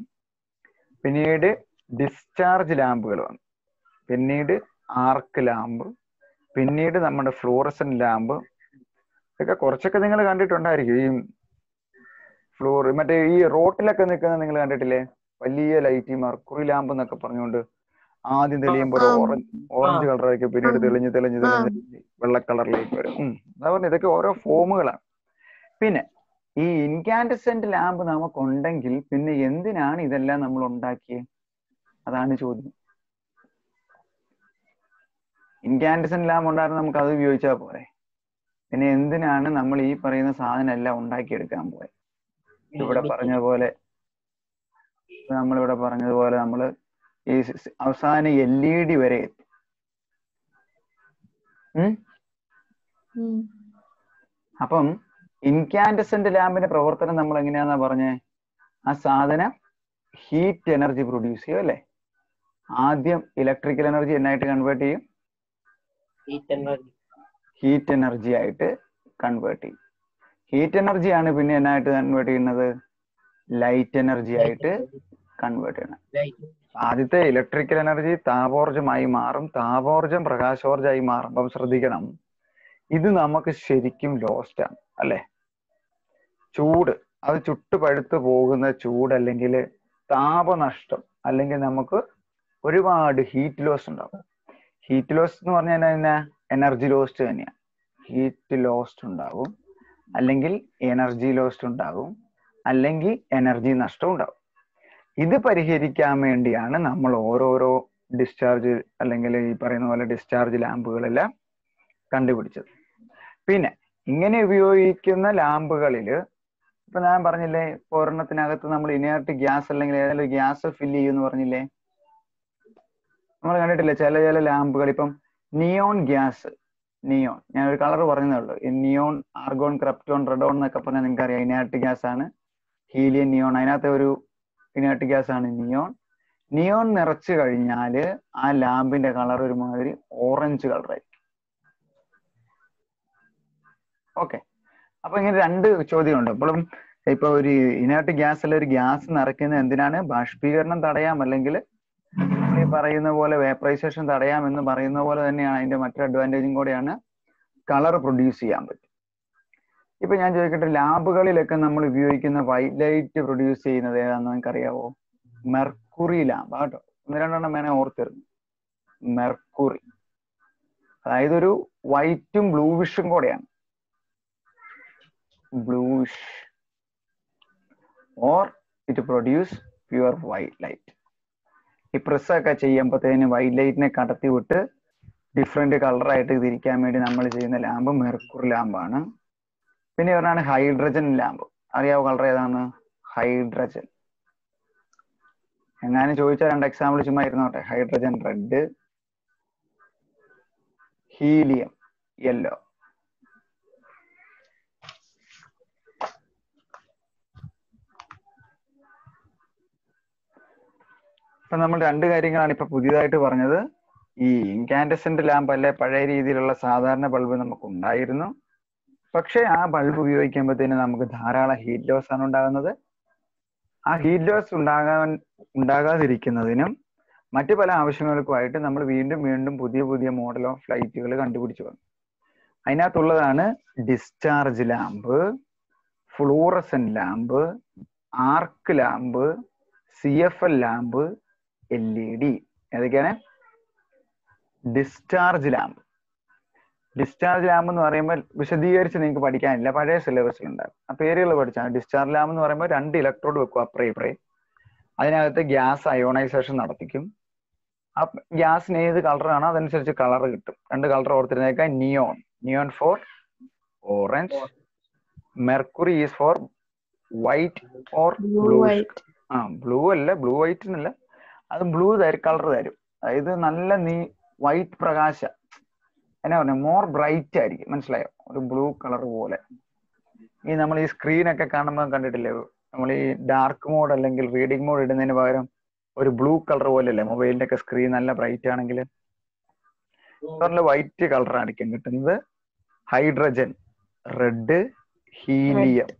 [SPEAKER 1] പിന്നീട് ഡിസ്ചാർജ് ലാമ്പുകൾ വന്നു, പിന്നീട് ആർക്ക് ലാമ്പ്, പിന്നീട് നമ്മുടെ ഫ്ലൂറസെന്റ് ലാമ്പ്. ഇതൊക്കെ കുറച്ചൊക്കെ നിങ്ങൾ കണ്ടിട്ടുണ്ടായിരിക്കും. ഈ മറ്റേ ഈ റോട്ടിലൊക്കെ നിൽക്കുന്ന നിങ്ങൾ കണ്ടിട്ടില്ലേ, വലിയ ലൈറ്റ്, മെർക്കുറി ലാമ്പ് എന്നൊക്കെ പറഞ്ഞുകൊണ്ട് ആദ്യം തെളിയുമ്പോൾ ഓറഞ്ച് കളറായിരിക്കും, പിന്നീട് തെളിഞ്ഞ് തെളിഞ്ഞ് തെളിഞ്ഞ് വെള്ള കളറിലേക്ക് വരും. അതാ പറഞ്ഞ ഇതൊക്കെ ഓരോ ഫോമുകളാണ്. പിന്നെ ഈ ഇൻകാൻഡസെന്റ് ലാമ്പ് നമുക്കുണ്ടെങ്കിൽ പിന്നെ എന്തിനാണ് ഇതെല്ലാം നമ്മൾ ഉണ്ടാക്കിയത്? അതാണ് ചോദ്യം. ഇൻകാൻഡസെന്റ് ലാമ്പ് ഉണ്ടായിരുന്ന നമുക്ക് അത് ഉപയോഗിച്ചാൽ പോരെ, പിന്നെ എന്തിനാണ് നമ്മൾ ഈ പറയുന്ന സാധനം എല്ലാം ഉണ്ടാക്കിയെടുക്കാൻ പോയത്? നമ്മളിവിടെ പറഞ്ഞതുപോലെ നമ്മൾ ഈ അവസാന LED വരെ എത്തി. അപ്പം ഇൻകാൻഡസെന്റ് ലാമ്പിന്റെ പ്രവർത്തനം നമ്മൾ എങ്ങനെയാന്നാ പറഞ്ഞേ? ആ സാധനം ഹീറ്റ് എനർജി പ്രൊഡ്യൂസ് ചെയ്യും അല്ലേ? ആദ്യം ഇലക്ട്രിക്കൽ എനർജി എന്നായിട്ട് കൺവേർട്ട് ചെയ്യും? ഹീറ്റ് എനർജി ആയിട്ട് കൺവേർട്ട് ചെയ്യും. ഹീറ്റ് എനർജിയാണ് പിന്നെ എന്നായിട്ട് കൺവേർട്ട് ചെയ്യുന്നത്? ലൈറ്റ് എനർജി ആയിട്ട് കൺവേർട്ട് ചെയ്യണം. ആദ്യത്തെ ഇലക്ട്രിക്കൽ എനർജി താപോർജ്ജമായി മാറും, താപോർജ്ജം പ്രകാശോർജ്ജമായി മാറുമ്പം ശ്രദ്ധിക്കണം, ഇത് നമുക്ക് ശരിക്കും ലോസ്റ്റ് ആണ് അല്ലെ? ചൂട്, അത് ചുട്ടു പഴുത്ത് പോകുന്ന ചൂട്, അല്ലെങ്കിൽ താപനഷ്ടം, അല്ലെങ്കിൽ നമുക്ക് ഒരുപാട് ഹീറ്റ് ലോസ് ഉണ്ടാവും. ഹീറ്റ് ലോസ് എന്ന് പറഞ്ഞാൽ തന്നെ എനർജി ലോസ്റ്റ് തന്നെയാണ്. ഹീറ്റ് ലോസ്റ്റ് ഉണ്ടാവും, അല്ലെങ്കിൽ എനർജി ലോസ്റ്റ് ഉണ്ടാകും, അല്ലെങ്കിൽ എനർജി നഷ്ടം ഉണ്ടാവും. ഇത് പരിഹരിക്കാൻ വേണ്ടിയാണ് നമ്മൾ ഓരോരോ ഡിസ്ചാർജ് അല്ലെങ്കിൽ ഈ പറയുന്ന പോലെ ഡിസ്ചാർജ് ലാമ്പുകളെല്ലാം കണ്ടുപിടിച്ചത്. പിന്നെ ഇങ്ങനെ ഉപയോഗിക്കുന്ന ലാമ്പുകളിൽ ഇപ്പൊ ഞാൻ പറഞ്ഞില്ലേ, ഒരെണ്ണത്തിനകത്ത് നമ്മൾ ഇനേർട്ട് ഗ്യാസ് അല്ലെങ്കിൽ ഏതെങ്കിലും ഗ്യാസ് ഫില്ല് ചെയ്യുമെന്ന് പറഞ്ഞില്ലേ? നമ്മൾ കണ്ടിട്ടില്ലേ ചില ലാമ്പുകൾ, ഇപ്പം നിയോൺ ഗ്യാസ്, നിയോൺ, ഞാൻ ഒരു കളർ പറഞ്ഞതേ ഉള്ളൂ. നിയോൺ, ആർഗോൺ, ക്രിപ്റ്റോൺ, റെഡോൺ എന്നൊക്കെ പറഞ്ഞാൽ നിങ്ങൾക്ക് അറിയാം, ഇനേർട്ട് ഗ്യാസ് ആണ്. ഹീലിയം, നിയോൺ, അതിനകത്തെ ഒരു ഇനേർട്ട് ഗ്യാസ് ആണ് നിയോൺ. നിയോൺ നിറച്ചു കഴിഞ്ഞാൽ ആ ലാമ്പിന്റെ കളർ ഒരുമാതിരി ഓറഞ്ച് കളറായിരിക്കും. ഓക്കെ, അപ്പൊ ഇങ്ങനെ രണ്ട് ചോദ്യമുണ്ട്. ഇപ്പോഴും ഇപ്പൊ ഒരു ഇനേർട്ട് ഗ്യാസിൽ ഒരു ഗ്യാസ് നിറയ്ക്കുന്നത് എന്തിനാണ്? ബാഷ്പീകരണം തടയാം, അല്ലെങ്കിൽ ഈ പറയുന്ന പോലെ വേപ്പറൈസേഷൻ തടയാം എന്ന് പറയുന്ന പോലെ തന്നെയാണ് അതിന്റെ മറ്റൊരു അഡ്വാൻറ്റേജും കൂടെയാണ്, കളർ പ്രൊഡ്യൂസ് ചെയ്യാൻ പറ്റും. ഇപ്പൊ ഞാൻ ചോദിക്കട്ടെ, ലാമ്പുകളിലൊക്കെ നമ്മൾ ഉപയോഗിക്കുന്ന വൈറ്റ് ലൈറ്റ് പ്രൊഡ്യൂസ് ചെയ്യുന്നത് ഏതാണെന്ന് നിങ്ങൾക്ക് അറിയാവോ? മെർക്കുറി ലാമ്പ് കേട്ടോ. 1-2 വേണേ ഓർത്തിരുന്നു. മെർക്കുറി, അതായത് ഒരു വൈറ്റും ബ്ലൂവിഷും കൂടെയാണ്. Bluish or it produce pure white light. ഈ പ്രസ്സൊക്കെ ചെയ്യുമ്പോഴത്തേന് വൈറ്റ് ലൈറ്റിനെ കടത്തി വിട്ട് ഡിഫറെന്റ് കളറായിട്ട് തിരിക്കാൻ വേണ്ടി നമ്മൾ ചെയ്യുന്ന ലാമ്പ് മെർക്കുറി ലാമ്പാണ്. പിന്നെ പറഞ്ഞാണ് ഹൈഡ്രജൻ ലാമ്പ്. അറിയാവോ കളർ ഏതാണ്? ഹൈഡ്രജൻ. എങ്ങാനും ചോദിച്ചാൽ 2 എക്സാമ്പിൾ ചുമ്മാ ഇരുന്നോട്ടെ. Hydrogen red, helium yellow. അപ്പൊ നമ്മൾ രണ്ട് കാര്യങ്ങളാണ് ഇപ്പൊ പുതിയതായിട്ട് പറഞ്ഞത്. ഈ ഇൻകാൻഡസെന്റ് ലാമ്പ് അല്ലെ പഴയ രീതിയിലുള്ള സാധാരണ ബൾബ് നമുക്ക് ഉണ്ടായിരുന്നു. പക്ഷെ ആ ബൾബ് ഉപയോഗിക്കുമ്പോഴത്തേന് നമുക്ക് ധാരാളം ഹീറ്റ് ലോസ് ആണ് ഉണ്ടാകുന്നത്. ആ ഹീറ്റ് ലോസ് ഉണ്ടാകാതിരിക്കുന്നതിനും മറ്റു പല ആവശ്യങ്ങൾക്കുമായിട്ട് നമ്മൾ വീണ്ടും വീണ്ടും പുതിയ പുതിയ മോഡൽ ഓഫ് ലൈറ്റുകൾ കണ്ടുപിടിച്ചു വന്നു. അതിനകത്തുള്ളതാണ് discharge lamp, fluorescent lamp, arc lamp, CFL lamp, LED. ഏതൊക്കെയാണ്? Discharge lamp. ഡിസ്ചാർജ് ലാമ്പ് എന്ന് പറയുമ്പോൾ വിശദീകരിച്ച് നിങ്ങൾക്ക് പഠിക്കാനില്ല, പഴയ സിലബസിലുണ്ടാകും. ആ പേരുകൾ പഠിച്ചാൽ ഡിസ്ചാർജ് ലാമ്പ് എന്ന് പറയുമ്പോൾ 2 ഇലക്ട്രോഡ് വെക്കും അപ്പുറേ ഇപ്പുറേ. അതിനകത്ത് ഗ്യാസ് അയോണൈസേഷൻ നടത്തിക്കും. ആ ഗ്യാസിന് ഏത് കളറാണോ അതനുസരിച്ച് കളർ കിട്ടും. 2 കളർ ഓർത്തിരുന്നേക്കാൻ. Neon for orange, mercury is for white or blue. Blue അല്ല, ബ്ലൂ വൈറ്റ് എന്നല്ല, അത് ബ്ലൂ കളർ തരും. അതായത് നല്ല വൈറ്റ് പ്രകാശം എന്നാ പറഞ്ഞ മോർ ബ്രൈറ്റ് ആയിരിക്കും. മനസ്സിലായോ? ഒരു ബ്ലൂ കളർ പോലെ. ഈ നമ്മൾ ഈ സ്ക്രീനൊക്കെ കാണുമ്പോൾ കണ്ടിട്ടില്ലേ, നമ്മൾ ഈ ഡാർക്ക് മോഡ് അല്ലെങ്കിൽ റീഡിംഗ് മോഡ് ഇടുന്നതിന് പകരം ഒരു ബ്ലൂ കളർ പോലെ അല്ലേ മൊബൈലിന്റെ ഒക്കെ സ്ക്രീൻ നല്ല ബ്രൈറ്റ് ആണെങ്കിൽ? നല്ല വൈറ്റ് കളർ ആയിരിക്കും കിട്ടുന്നത്. Hydrogen red, helium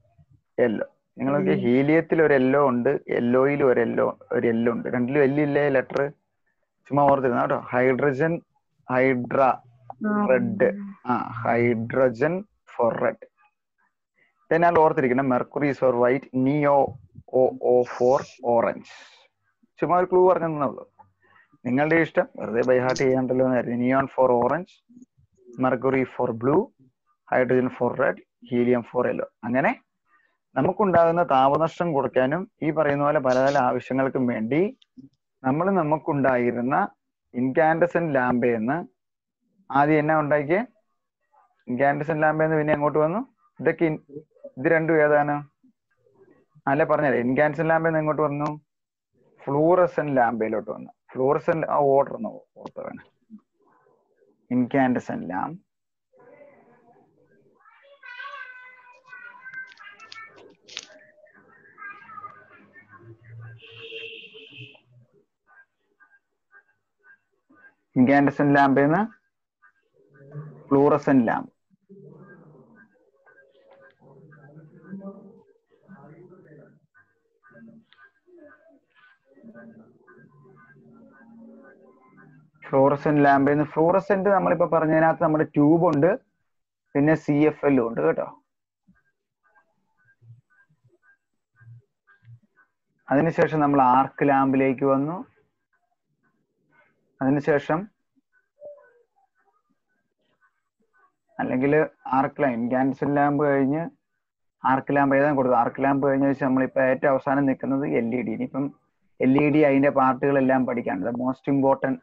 [SPEAKER 1] yellow. നിങ്ങൾക്ക് ഹീലിയത്തിൽ ഒരു യെല്ലോ ഉണ്ട്, യെല്ലോയിൽ ഒരു യെല്ലോ ഉണ്ട്. രണ്ടിലും എല്ലില്ലേ ലെറ്റർ? ചുമ്മാ ഓർത്തിരുന്ന കേട്ടോ. Hydrogen, red. Hydrogen for red. ഞാൻ ഓർത്തിരിക്കണം. Mercury for white, NiO for orange. ചുമ്മാ ഒരു ക്ലൂ പറഞ്ഞെന്നുള്ളൂ. നിങ്ങളുടെ ഇഷ്ടം, വെറുതെ ബൈഹാർട്ട് ചെയ്യാണ്ടല്ലോ എന്നായിരുന്നു. Neon for orange, mercury for blue, hydrogen for red, helium for yellow. അങ്ങനെ നമുക്കുണ്ടാകുന്ന താപനഷ്ടം കുറയ്ക്കാനും ഈ പറയുന്ന പോലെ പല പല ആവശ്യങ്ങൾക്കും വേണ്ടി നമുക്കുണ്ടായിരുന്ന ഇൻകാൻഡസെന്റ് ലാമ്പേന്ന് ആദ്യം എന്നാ ഉണ്ടാക്കിയേ? ഇൻകാൻഡസെന്റ് ലാമ്പേന്ന് പിന്നെ അങ്ങോട്ട് വന്നു. ഇത് രണ്ടും ഏതാണ്? അല്ലെ പറഞ്ഞല്ലേ, ഇൻകാൻഡസെന്റ് ലാമ്പേന്ന് എങ്ങോട്ട് വന്നു? ഫ്ലൂറസെന്റ് ലാമ്പയിലോട്ട് വന്നു. ഫ്ലൂറസെന്റ് ആ ഓർഡർ ഒന്ന് ഓർത്ത് വേണം. ഇൻകാൻഡസെന്റ് ലാമ്പ്, ഇൻകാൻഡസെന്റ് ലാമ്പേന്ന് ഫ്ലൂറസെന്റ് ലാമ്പ്. ഫ്ലൂറസെന്റ് ലാമ്പേന്ന് ഫ്ലൂറസെന്റ് നമ്മളിപ്പോ പറഞ്ഞതിനകത്ത് നമ്മുടെ ട്യൂബ് ഉണ്ട്, പിന്നെ CFL ഉണ്ട് കേട്ടോ. അതിനുശേഷം നമ്മൾ ആർക്ക് ലാമ്പിലേക്ക് വന്നു. അതിനുശേഷം അല്ലെങ്കിൽ ഇൻകാൻഡസെന്റ് ലാമ്പ് കഴിഞ്ഞ് ആർക്ക് ലാമ്പ് ഏതാണ് കൊടുത്തത്? ആർക്ക് ലാമ്പ് കഴിഞ്ഞ ശേഷം നമ്മളിപ്പോ ഏറ്റവും അവസാനം നിൽക്കുന്നത് LED. ഇനിയിപ്പം LED അതിന്റെ പാർട്ടുകളെല്ലാം പഠിക്കാനുണ്ട്. മോസ്റ്റ് ഇമ്പോർട്ടൻറ്റ്,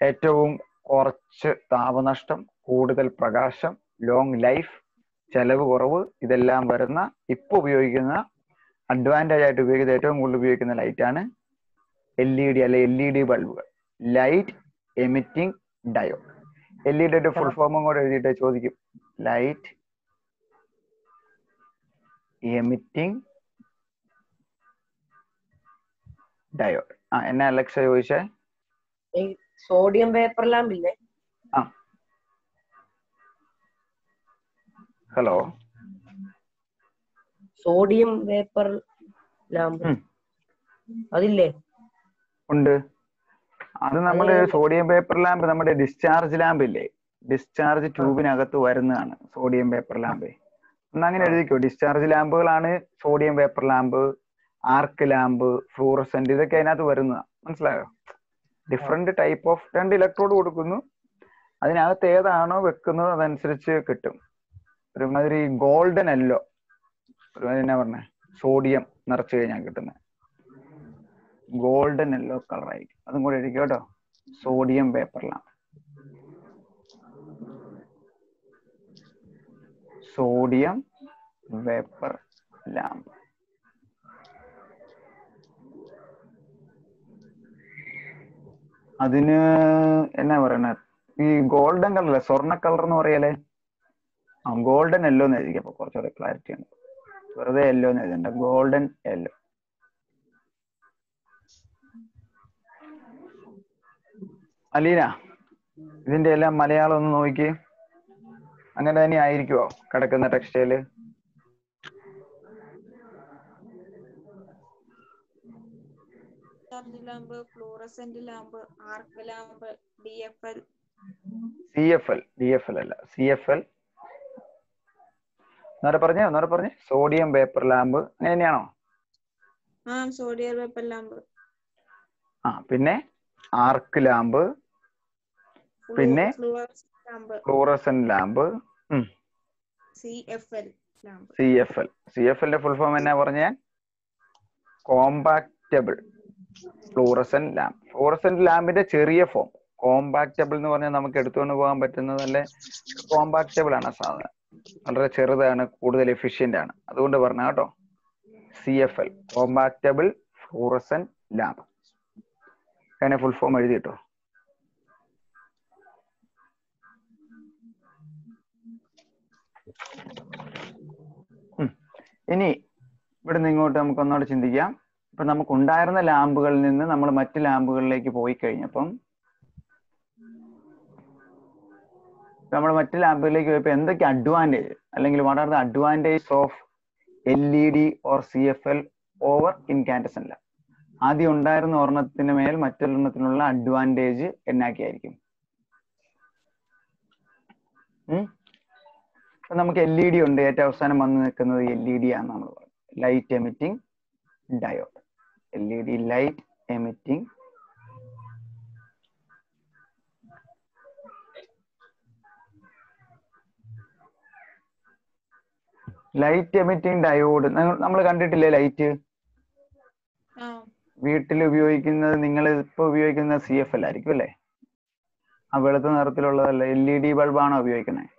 [SPEAKER 1] ഏറ്റവും കുറച്ച് താപനഷ്ടം, കൂടുതൽ പ്രകാശം, ലോങ് ലൈഫ്, ചെലവ് കുറവ്, ഇതെല്ലാം വരുന്ന ഇപ്പൊ ഉപയോഗിക്കുന്ന അഡ്വാൻറ്റേജ് ആയിട്ട് ഉപയോഗിക്കുന്ന ഏറ്റവും കൂടുതൽ ഉപയോഗിക്കുന്ന ലൈറ്റാണ് LED അല്ലെ LED ബൾബുകൾ. Light emitting diode. LED ഒരു ഫുൾ ഫോമും കൂടെ എഴുതിയിട്ട് ചോദിക്കും. Light emitting diode. എന്നാ അലക്സ ചോദിച്ചേ?
[SPEAKER 2] സോഡിയം വേപ്പർ ലാമ്പ് ഇല്ലേ?
[SPEAKER 1] ഹലോ,
[SPEAKER 2] സോഡിയം വേപ്പർ ലാമ്പ് അതില്ലേ?
[SPEAKER 1] ഉണ്ട്. അത് നമ്മള് സോഡിയം പേപ്പർ ലാമ്പ് നമ്മുടെ ഡിസ്ചാർജ് ലാമ്പ് ഇല്ലേ, ഡിസ്ചാർജ് ട്യൂബിനകത്ത് വരുന്നതാണ് സോഡിയം പേപ്പർ ലാമ്പ്. അങ്ങനെ എഴുതിക്കോ. ഡിസ്ചാർജ് ലാമ്പുകളാണ് sodium paper lamp, arc lamp, fluorescent, ഇതൊക്കെ അതിനകത്ത് വരുന്നതാണ്. മനസ്സിലായോ? ഡിഫറെന്റ് ടൈപ്പ് ഓഫ് 2 ഇലക്ട്രോഡ് കൊടുക്കുന്നു. അതിനകത്ത് ഏതാണോ വെക്കുന്നത് അതനുസരിച്ച് കിട്ടും. ഒരുമാതിരി ഗോൾഡൻ യെല്ലോ, ഒരുമാതിരി എന്നാ പറഞ്ഞേ, സോഡിയം നിറച്ചു കഴിഞ്ഞാൽ കിട്ടുന്നത് ഗോൾഡൻ യെല്ലോ കളർ ആയിരിക്കും. അതും കൂടെ എഴുതിക്കോ കേട്ടോ. Sodium paper lamp, sodium vapour lamp. അതിന് എന്നാ പറയണ, ഈ ഗോൾഡൻ കളർ സ്വർണ്ണ കളർ എന്ന് പറയല്ലേ, ആ ഗോൾഡൻ യെല്ലോ എന്ന് എഴുതിക്കും. അപ്പൊ കുറച്ചുകൂടെ ക്ലാരിറ്റി ഉണ്ട്. വെറുതെ യെല്ലോ എന്ന് എഴുതണ്ട, ഗോൾഡൻ യെല്ലോ. അലീന, ഇതിന്റെ എല്ലാം മലയാളം ഒന്ന് നോക്കി. അങ്ങനെ തന്നെ ആയിരിക്കുമോ കിടക്കുന്ന textile?
[SPEAKER 3] Lamp, fluorescent lamp, arc lamp, DFL.
[SPEAKER 1] DFL അല്ല, CFL. ഒന്നൂടെ പറഞ്ഞേ. സോഡിയം വേപ്പർ ലാമ്പ് അങ്ങനെയാണോ?
[SPEAKER 3] Sodium vapour lamp.
[SPEAKER 1] പിന്നെ ആർക്ക് ലാമ്പ്, പിന്നെ ഫ്ലൂറസെന്റ് ലാമ്പ്,
[SPEAKER 3] CFL ലാമ്പ്.
[SPEAKER 1] CFLന്റെ ഫുൾ ഫോം എന്നാ പറഞ്ഞ? Compactable fluorescent lamp. ഫ്ലൂറസെന്റ് ലാമ്പിന്റെ ചെറിയ ഫോം കോമ്പാക്റ്റബിൾ എന്ന് പറഞ്ഞാൽ നമുക്ക് എടുത്തുകൊണ്ട് പോകാൻ പറ്റുന്നതല്ലേ. കോമ്പാക്റ്റബിൾ ആണ് സാധനം, വളരെ ചെറുതാണ്, കൂടുതൽ എഫിഷ്യന്റ് ആണ്, അതുകൊണ്ട് പറഞ്ഞ കേട്ടോ. CFL compactable fluorescent lamp. അങ്ങനെ ഫുൾ ഫോം എഴുതി കേട്ടോ. ഇനി ഇവിടുന്ന് ഇങ്ങോട്ട് നമുക്ക് ഒന്നുകൂടെ ചിന്തിക്കാം. ഇപ്പൊ നമുക്ക് ഉണ്ടായിരുന്ന ലാമ്പുകളിൽ നിന്ന് നമ്മൾ മറ്റ് ലാമ്പുകളിലേക്ക് പോയി കഴിഞ്ഞപ്പം നമ്മൾ മറ്റ് ലാമ്പുകളിലേക്ക് പോയപ്പോൾ എന്തൊക്കെ അഡ്വാൻറ്റേജ്, അല്ലെങ്കിൽ what are the advantage of LED or CFL over incandescent lamp? ആദ്യം ഉണ്ടായിരുന്ന ഒരെണ്ണത്തിന് മേൽ മറ്റൊരെണ്ണത്തിനുള്ള അഡ്വാൻറ്റേജ് എന്നൊക്കെയായിരിക്കും? ഇപ്പൊ നമുക്ക് LED ഉണ്ട്, ഏറ്റവും അവസാനം വന്ന് നിൽക്കുന്നത് LED ആണെന്ന് നമ്മൾ പറയും. Light emitting diode. LED light emitting diode നമ്മൾ കണ്ടിട്ടില്ലേ? ലൈറ്റ് വീട്ടിൽ ഉപയോഗിക്കുന്നത്, നിങ്ങൾ ഇപ്പൊ ഉപയോഗിക്കുന്ന CFL ആയിരിക്കും അല്ലേ? ആ വെളുത്ത നിറത്തിലുള്ളതല്ല, LED ബൾബാണോ ഉപയോഗിക്കുന്നത്?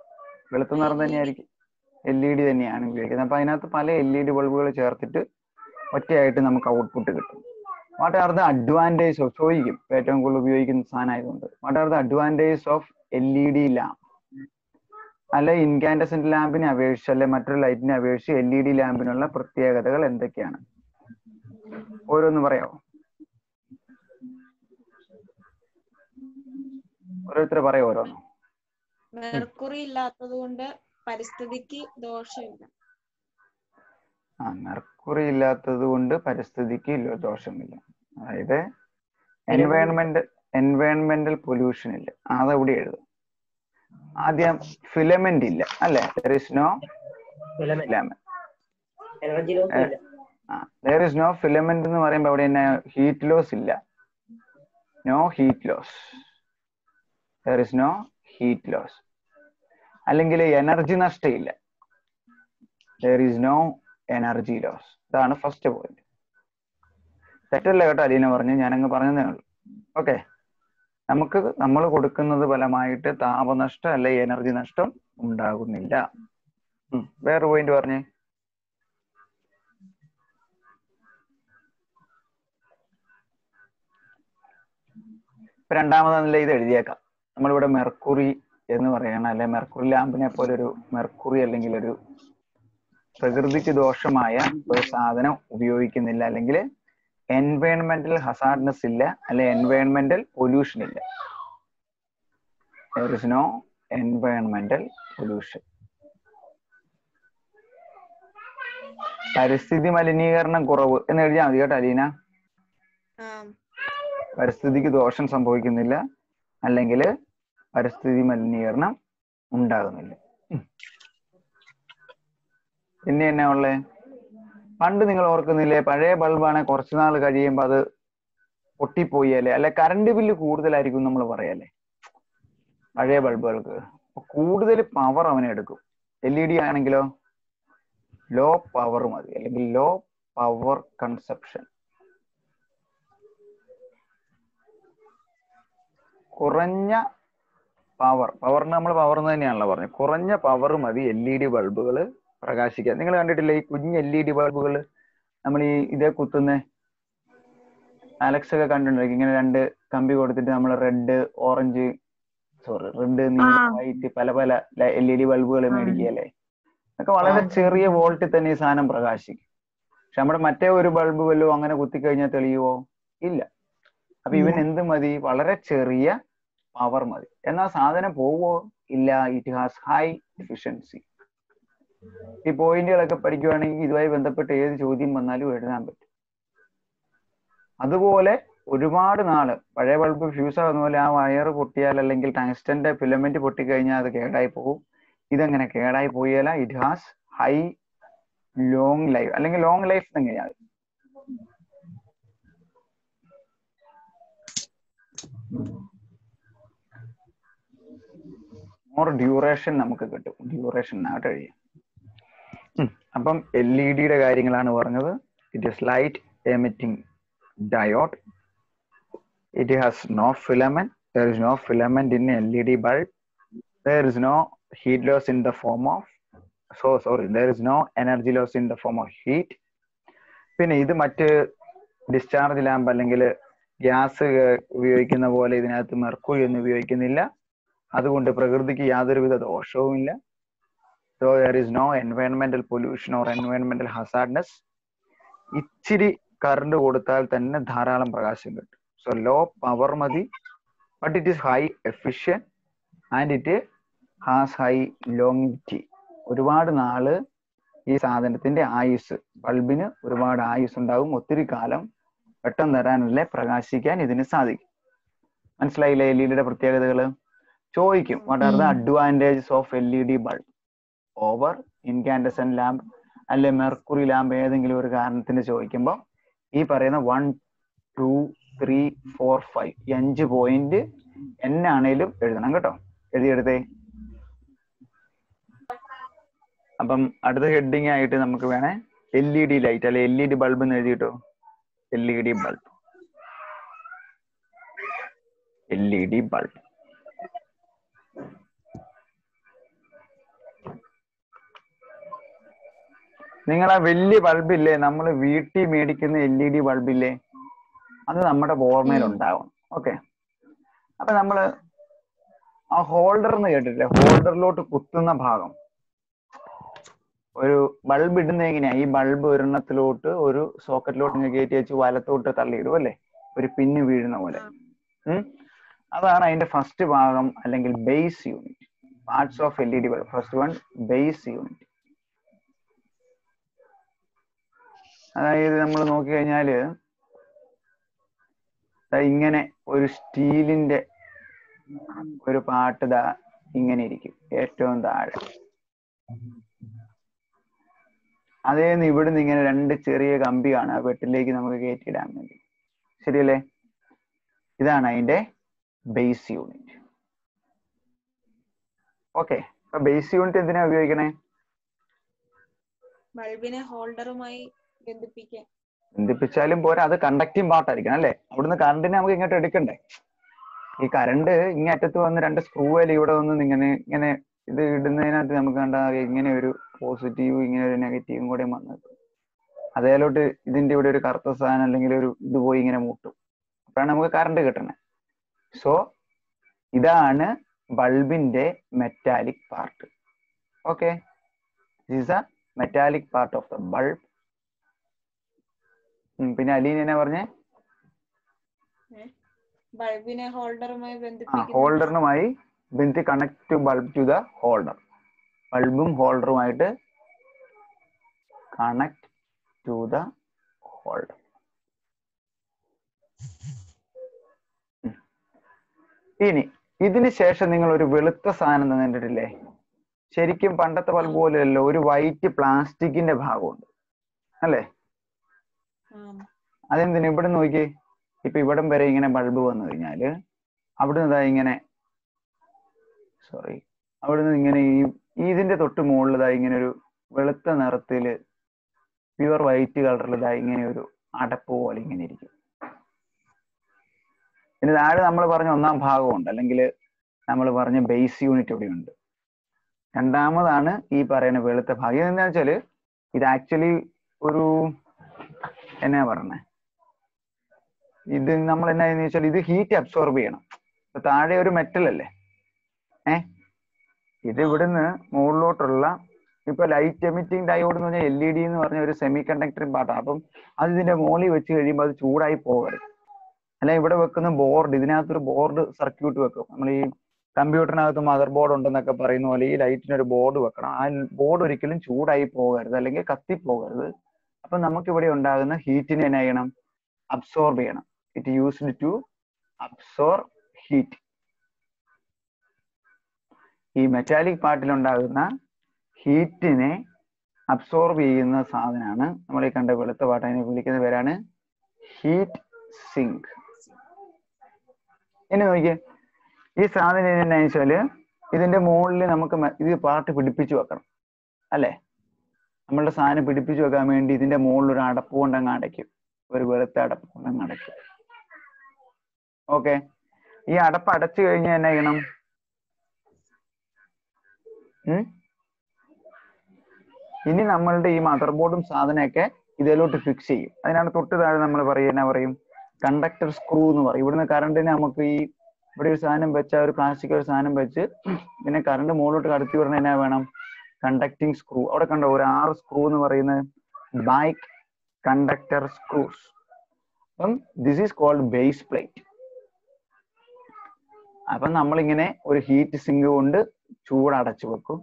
[SPEAKER 1] വെളുത്ത നിറം തന്നെയായിരിക്കും, LED തന്നെയാണ് ഉപയോഗിക്കുന്നത്. അപ്പൊ അതിനകത്ത് പല LED ബൾബുകൾ ചേർത്തിട്ട് ഒറ്റയായിട്ട് നമുക്ക് ഔട്ട്പുട്ട് കിട്ടും. What are the advantage of, ചോദിക്കും ഏറ്റവും കൂടുതൽ ഉപയോഗിക്കുന്ന സാധനം ആയതുകൊണ്ട്, what are the advantage of LED lamp? അല്ല ഇൻകാൻഡസെന്റ് ലാമ്പിനെ അപേക്ഷിച്ച്, അല്ലെ മറ്റൊരു ലൈറ്റിനെ അപേക്ഷിച്ച് LED ലാമ്പിനുള്ള പ്രത്യേകതകൾ എന്തൊക്കെയാണ്? ഓരോന്ന് പറയാമോ? ഓരോരുത്തർ പറയോ ഓരോന്ന്?
[SPEAKER 3] മെർക്കുറി ഇല്ലാത്തത് കൊണ്ട് പരിസ്ഥിതിക്ക് ദോഷമില്ല.
[SPEAKER 1] മെർക്കുറി ഇല്ലാത്തത് കൊണ്ട് പരിസ്ഥിതിക്ക് ദോഷമില്ല. അതായത് എൻവയൺമെന്റൽ പൊല്യൂഷൻ ഇല്ല, അതവിടെ എഴുതും. ആദ്യം ഫിലമെന്റ് ഇല്ല അല്ലെ? there is no filament. there is no filament എന്ന് പറയുമ്പോൾ അവിടെ തന്നെ ഹീറ്റ് ലോസ് ഇല്ല. no heat loss. there is no heat loss. അല്ലെങ്കിൽ എനർജി നഷ്ടം ഇല്ല. there is no energy loss. ഇതാണ് ഫസ്റ്റ് പോയിന്റ്. തെറ്റല്ല കേട്ടോ അലീന പറഞ്ഞു, ഞാനങ്ങ് പറഞ്ഞതേ ഉള്ളൂ. ഓക്കെ, നമ്മൾ കൊടുക്കുന്നത് ഫലമായിട്ട് താപനഷ്ടം അല്ലെ എനർജി നഷ്ടം ഉണ്ടാകുന്നില്ല. വേറെ പോയിന്റ് പറഞ്ഞേ. രണ്ടാമതല്ല, ഇത് എഴുതിയേക്കാം. നമ്മളിവിടെ മെർക്കുറി എന്ന് പറയണം, അല്ലെ മെർക്കുറി ലാമ്പിനെ പോലെ ഒരു മെർക്കുറി അല്ലെങ്കിൽ ഒരു പ്രകൃതിക്ക് ദോഷമായ ഒരു സാധനം ഉപയോഗിക്കുന്നില്ല, അല്ലെങ്കിൽ എൻവയൺമെന്റൽ ഹസാർഡ്നെസ് ഇല്ല, അല്ലെ എൻവയൺമെന്റൽ പൊല്യൂഷൻ ഇല്ല. there is no environmental pollution. പരിസ്ഥിതി മലിനീകരണം കുറവ് എന്ന് എഴുതിയാൽ മതി കേട്ടോ അലീന. പരിസ്ഥിതിക്ക് ദോഷം സംഭവിക്കുന്നില്ല, അല്ലെങ്കിൽ പരിസ്ഥിതി മലിനീകരണം ഉണ്ടാകുന്നില്ല. പിന്നെ എന്നാ ഉള്ളേ? പണ്ട് നിങ്ങൾ ഓർക്കുന്നില്ലേ, പഴയ ബൾബാണ് കുറച്ചു നാൾ കഴിയുമ്പോൾ അത് പൊട്ടിപ്പോയി അല്ലെ കറണ്ട് ബില്ല് കൂടുതലായിരിക്കും നമ്മൾ പറയല്ലേ പഴയ ബൾബുകൾക്ക്. കൂടുതൽ പവർ അവനെടുക്കും. LED ആണെങ്കിലോ ലോ പവർ മതി, അല്ലെങ്കിൽ ലോ പവർ കൺസപ്ഷൻ. കുറഞ്ഞ പവറിന് നമ്മൾ പവർ എന്ന് തന്നെയാണല്ലോ പറഞ്ഞത്. കുറഞ്ഞ പവർ മതി LED ബൾബുകൾ പ്രകാശിക്കാൻ. നിങ്ങൾ കണ്ടിട്ടില്ലേ ഈ കുഞ്ഞ് LED ബൾബുകൾ നമ്മൾ ഇതേ കുത്തുന്ന അലക്സ് ഒക്കെ കണ്ടിട്ടുണ്ടായിരിക്കും. ഇങ്ങനെ രണ്ട് കമ്പി കൊടുത്തിട്ട് നമ്മൾ റെഡ് ഓറഞ്ച് സോറി റെഡ്, നീല, വൈറ്റ് പല പല LED ബൾബുകൾ മേടിക്കുകയല്ലേ. അതൊക്കെ വളരെ ചെറിയ വോൾട്ടിൽ തന്നെ ഈ സാധനം പ്രകാശിക്കും. പക്ഷെ നമ്മുടെ മറ്റേ ഒരു ബൾബ് വല്ലോ അങ്ങനെ കുത്തിക്കഴിഞ്ഞാൽ തെളിയുവോ? ഇല്ല. അപ്പൊ ഇവൻ എന്ത് മതി? വളരെ ചെറിയ പവർ മതി. എന്നാൽ സാധനം പോവോ? ഇല്ല. It has high efficiency. ഈ പോയിന്റുകളൊക്കെ പഠിക്കുവാണെങ്കിൽ ഇതുമായി ബന്ധപ്പെട്ട് ഏത് ചോദ്യം വന്നാലും എഴുതാൻ പറ്റും. അതുപോലെ ഒരുപാട് നാള് പഴയ ബൾബ് ഫ്യൂസ് ആകുന്ന പോലെ ആ വയർ പൊട്ടിയാൽ അല്ലെങ്കിൽ ടങ്സ്റ്റന്റെ ഫിലമെന്റ് പൊട്ടിക്കഴിഞ്ഞാൽ അത് കേടായി പോകും. ഇതെങ്ങനെ കേടായി പോയാല? It has high long life അല്ലെങ്കിൽ ലോങ് ലൈഫ് എങ്ങനെയാണ്? മോർ ഡ്യൂറേഷൻ നമുക്ക് കിട്ടും. ഡ്യൂറേഷൻ ആയിട്ട് കഴിയും. അപ്പം LED കാര്യങ്ങളാണ് പറഞ്ഞത്. It is light emitting diode. It has no filament. There is no filament in LED bulb. There is no heat loss in the form of there is no energy loss in the form of heat. പിന്നെ ഇത് മറ്റ് discharge lamp അല്ലെങ്കിൽ gas ഉപയോഗിക്കുന്ന പോലെ ഇതിനകത്ത് mercury ഒന്നും ഉപയോഗിക്കുന്നില്ല. അതുകൊണ്ട് പ്രകൃതിക്ക് യാതൊരുവിധ ദോഷവും ഇല്ല. So there is no environmental pollution or environmental hazardness. ഇച്ചിരി കറണ്ട് കൊടുത്താൽ തന്നെ ധാരാളം പ്രകാശം കിട്ടും. സോ ലോ പവർ മതി, but it is high efficient and it has high longevity. ഒരുപാട് നാള് ഈ സാധനത്തിന്റെ ആയുസ്, ബൾബിന് ഒരുപാട് ആയുസ് ഉണ്ടാവും. ഒത്തിരി കാലം പെട്ടെന്ന് തരാനുള്ള പ്രകാശിക്കാൻ ഇതിന് സാധിക്കും. മനസ്സിലായില്ലേ LED പ്രത്യേകതകൾ? ചോദിക്കും, what are the advantages of LED bulb over incandescent lamp അല്ലെ മെർക്കുറി ലാമ്പ്? ഏതെങ്കിലും ഒരു കാരണത്തിന് ചോദിക്കുമ്പോൾ ഈ പറയുന്ന 1, 2, 3, 4, 5 ഈ 5 പോയിന്റ് എന്നാണേലും എഴുതണം കേട്ടോ. എഴുതിയെടുത്തേ. അപ്പം അടുത്ത ഹെഡിങ് ആയിട്ട് നമുക്ക് വേണേ LED ലൈറ്റ് അല്ലെ LED ബൾബ് എന്ന് എഴുതിട്ടോ. LED bulb, LED bulb. നിങ്ങളാ വലിയ ബൾബില്ലേ, നമ്മൾ വീട്ടിൽ മേടിക്കുന്ന LED ബൾബില്ലേ, അത് നമ്മുടെ ഓർമ്മയിൽ ഉണ്ടാവും. ഓക്കെ. അപ്പൊ നമ്മള് ആ ഹോൾഡർ എന്ന് കേട്ടിട്ടില്ലേ? ഹോൾഡറിലോട്ട് കുത്തുന്ന ഭാഗം, ഒരു ബൾബ് ഇടുന്ന എങ്ങനെയാ? ഈ ബൾബ് ഒരെണ്ണത്തിലോട്ട് ഒരു സോക്കറ്റിലോട്ട് ഇങ്ങനെ കയറ്റി വെച്ച് വലത്തോട്ട് തള്ളിയിടും അല്ലേ, ഒരു പിന്ന് വീഴുന്ന പോലെ. അതാണ് അതിന്റെ ഫസ്റ്റ് ഭാഗം അല്ലെങ്കിൽ base unit. Parts of LED bulb. First one base unit. അതായത് നമ്മൾ നോക്കിക്കഴിഞ്ഞാല് ഇങ്ങനെ ഒരു സ്റ്റീലിന്റെ ഒരു പാട്ട് ദാ ഇങ്ങനെ ഇരിക്കും ഏറ്റവും താഴെ. അതേന്ന് ഇവിടുന്ന് ഇങ്ങനെ 2 ചെറിയ കമ്പിയാണ് ആ വെട്ടിലേക്ക് നമുക്ക് കയറ്റിയിടാൻ വേണ്ടി. ശരിയല്ലേ? ഇതാണ് അതിന്റെ ബേസ് യൂണിറ്റ്. ഓക്കെ. അപ്പൊ ബേസ് യൂണിറ്റ് എന്തിനാ ഉപയോഗിക്കണേ?
[SPEAKER 3] ബൾബിനെ ഹോൾഡറുമായി
[SPEAKER 1] ബന്ധിപ്പിച്ചാലും പോരാ, അത് കണ്ടക്റ്റിംഗ് പാർട്ടായിരിക്കണം അല്ലേ? അവിടുന്ന് കറണ്ടിനെ നമുക്ക് ഇങ്ങോട്ട് എടുക്കണ്ടേ? ഈ കറണ്ട് ഇങ്ങനെ അറ്റത്ത് വന്ന് 2 സ്ക്രൂവിൽ ഇവിടെ വന്ന് ഇങ്ങനെ ഇങ്ങനെ ഇത് ഇടുന്നതിനകത്ത് നമുക്ക് കണ്ടാ ഇങ്ങനെ ഒരു പോസിറ്റീവ് ഇങ്ങനെ ഒരു നെഗറ്റീവും കൂടെ വന്നത്. അതേലോട്ട് ഇതിന്റെ ഇവിടെ ഒരു കറുത്ത സാധനം അല്ലെങ്കിൽ ഒരു ഇത് പോയി ഇങ്ങനെ മുട്ടും. അപ്പോഴാണ് നമുക്ക് കറണ്ട് കിട്ടണേ. സോ ഇതാണ് ബൾബിന്റെ metallic part. Okay. This is a metallic part of the bulb. പിന്നെ അലീൻ എന്നാ പറഞ്ഞേ?
[SPEAKER 3] ബൾബിനെ ഹോൾഡറുമായി
[SPEAKER 1] ഹോൾഡറിനുമായി connect to bulb to the holder. ബൾബും ഹോൾഡറുമായിട്ട് കണക്ട് ടു ദ ഹോൾഡർ. ഇനി ഇതിന് ശേഷം നിങ്ങൾ ഒരു വെളുത്ത സാധനം കണ്ടിട്ടില്ലേ? ശരിക്കും പണ്ടത്തെ ബൾബ് പോലെയല്ല, ഒരു വൈറ്റ് പ്ലാസ്റ്റിക്കിന്റെ ഭാഗമുണ്ട് അല്ലേ? അതെന്തിനാ? ഇവിടെ നോക്കി, ഇപ്പൊ ഇവിടം വരെ ഇങ്ങനെ ബൾബ് വന്നു കഴിഞ്ഞാല് അവിടുന്ന് ഇങ്ങനെ അവിടുന്ന് ഇങ്ങനെ ഇതിന്റെ തൊട്ട് മുകളിൽ ഇങ്ങനെ ഒരു വെളുത്ത നിറത്തില് പ്യുവർ വൈറ്റ് കളറിൽ ഇങ്ങനെ ഒരു അടപ്പ് പോലെ ഇങ്ങനെ ഇരിക്കും. പിന്നെ താഴെ നമ്മൾ പറഞ്ഞ ഒന്നാം ഭാഗമുണ്ട്, അല്ലെങ്കിൽ നമ്മൾ പറഞ്ഞ ബേസ് യൂണിറ്റ് ഇവിടെ ഉണ്ട്. രണ്ടാമതാണ് ഈ പറയുന്ന വെളുത്ത ഭാഗം. എന്താ വെച്ചാല് ഇത് ആക്ച്വലി ഒരു എന്നാ പറഞ്ഞേ, ഇത് നമ്മൾ എന്നാന്ന് വെച്ചാൽ ഇത് ഹീറ്റ് അബ്സോർബ് ചെയ്യണം. താഴെ ഒരു മെറ്റൽ അല്ലേ, ഇത് ഇവിടുന്ന് മുകളിലോട്ടുള്ള ഇപ്പൊ ലൈറ്റ് എമിറ്റിംഗ് ഡയോഡ് എന്ന് പറഞ്ഞാൽ LED എന്ന് പറഞ്ഞ ഒരു സെമി കണ്ടക്ടറിംഗ് പാർട്ടാണ്. അപ്പം അത് ഇതിന്റെ മുകളിൽ വെച്ച് കഴിയുമ്പോൾ അത് ചൂടായി പോകരുത്. അല്ല ഇവിടെ വെക്കുന്ന ബോർഡ്, ഇതിനകത്തൊരു ബോർഡ് സർക്യൂട്ട് വെക്കും. നമ്മൾ ഈ കമ്പ്യൂട്ടറിനകത്ത് മദർ ബോർഡ് ഉണ്ടെന്നൊക്കെ പറയുന്ന പോലെ ഈ ലൈറ്റിനൊരു ബോർഡ് വെക്കണം. ആ ബോർഡ് ഒരിക്കലും ചൂടായി പോകരുത്, അല്ലെങ്കിൽ കത്തിപ്പോകരുത്. അപ്പൊ നമുക്ക് ഇവിടെ ഉണ്ടാകുന്ന ഹീറ്റിനെ എന്നാ ചെയ്യണം? അബ്സോർബ് ചെയ്യണം. It used to absorb heat. ഈ മെറ്റാലിക് പാർട്ടിൽ ഉണ്ടാകുന്ന ഹീറ്റിനെ അബ്സോർബ് ചെയ്യുന്ന സാധനമാണ് നമ്മൾ ഈ കണ്ട വെളുത്ത പാട്ട്. അതിനെ വിളിക്കുന്ന പേരാണ് ഹീറ്റ് സിങ്ക്. ഇനി നോക്കിയേ, ഈ സാധനം എന്നാ വെച്ചാല് ഇതിന്റെ മുകളിൽ നമുക്ക് ഇത് പാർട്ട് പിടിപ്പിച്ചു വെക്കണം അല്ലെ? നമ്മളുടെ സാധനം പിടിപ്പിച്ചു വെക്കാൻ വേണ്ടി ഇതിന്റെ മുകളിൽ ഒരു അടപ്പ് കൊണ്ടങ്ങ് അടയ്ക്കും, ഒരു വെളുത്ത അടപ്പ് കൊണ്ടങ്ങ് അടയ്ക്കും. ഓക്കെ, ഈ അടപ്പ് അടച്ചു കഴിഞ്ഞാൽ എന്നാ ചെയ്യണം? ഇനി നമ്മളുടെ ഈ മദർ ബോർഡും സാധനമൊക്കെ ഇതിലോട്ട് ഫിക്സ് ചെയ്യും. അതിനാണ് തൊട്ട് താഴെ നമ്മൾ എന്നാ പറയും? കണ്ടക്ടർ സ്ക്രൂ എന്ന് പറയും. ഇവിടുന്ന് കറണ്ടിനെ നമുക്ക് ഈ ഇവിടെ ഒരു സാധനം വെച്ച ഒരു പ്ലാസ്റ്റിക് ഒരു സാധനം വെച്ച് പിന്നെ കറണ്ട് മുകളിലോട്ട് കടത്തി വിടണ എന്നാ വേണം? Conducting screw. അവിടെ കണ്ടോ ഒരു 6 സ്ക്രൂ എന്ന് പറയുന്നത് ബൈക്ക് കണ്ടക്ടർ സ്ക്രൂസ്. അപ്പം this is called base plate. അപ്പം നമ്മളിങ്ങനെ ഒരു ഹീറ്റ് സിങ്ക് കൊണ്ട് ചൂടടച്ചു വെക്കും.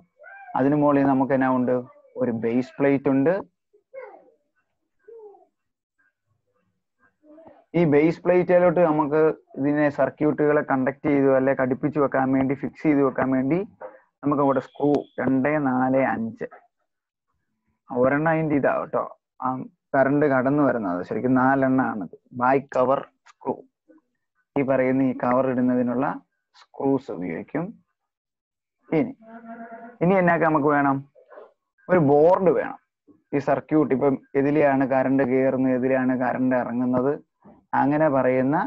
[SPEAKER 1] അതിന് മുകളിൽ നമുക്ക് എന്നാ ഉണ്ട്? ഒരു ബേസ് പ്ലേറ്റ് ഉണ്ട്. ഈ ബേസ് പ്ലേറ്റിലോട്ട് നമുക്ക് ഇതിനെ സർക്യൂട്ടുകളെ കണ്ടക്ട് ചെയ്തു അല്ലെ ഘടിപ്പിച്ചു വെക്കാൻ വേണ്ടി, ഫിക്സ് ചെയ്ത് വെക്കാൻ വേണ്ടി നമുക്ക് ഇവിടെ സ്ക്രൂ 2, 4, 5 ഒരെണ്ണം അതിൻ്റെ ഇതാ കേട്ടോ, ആ കറണ്ട് കടന്നു വരുന്നത്. ശരിക്കും 4 എണ്ണമാണിത്. Back cover screw. ഈ പറയുന്ന ഈ കവർ ഇടുന്നതിനുള്ള സ്ക്രൂസ് ഉപയോഗിക്കും. ഇനി എന്നാക്കെ നമുക്ക് വേണം? ഒരു ബോർഡ് വേണം. ഈ സർക്യൂട്ട് ഇപ്പം എതിലെയാണ് കറണ്ട് കയറുന്നത്, എതിലെയാണ് കറണ്ട് ഇറങ്ങുന്നത്, അങ്ങനെ പറയുന്ന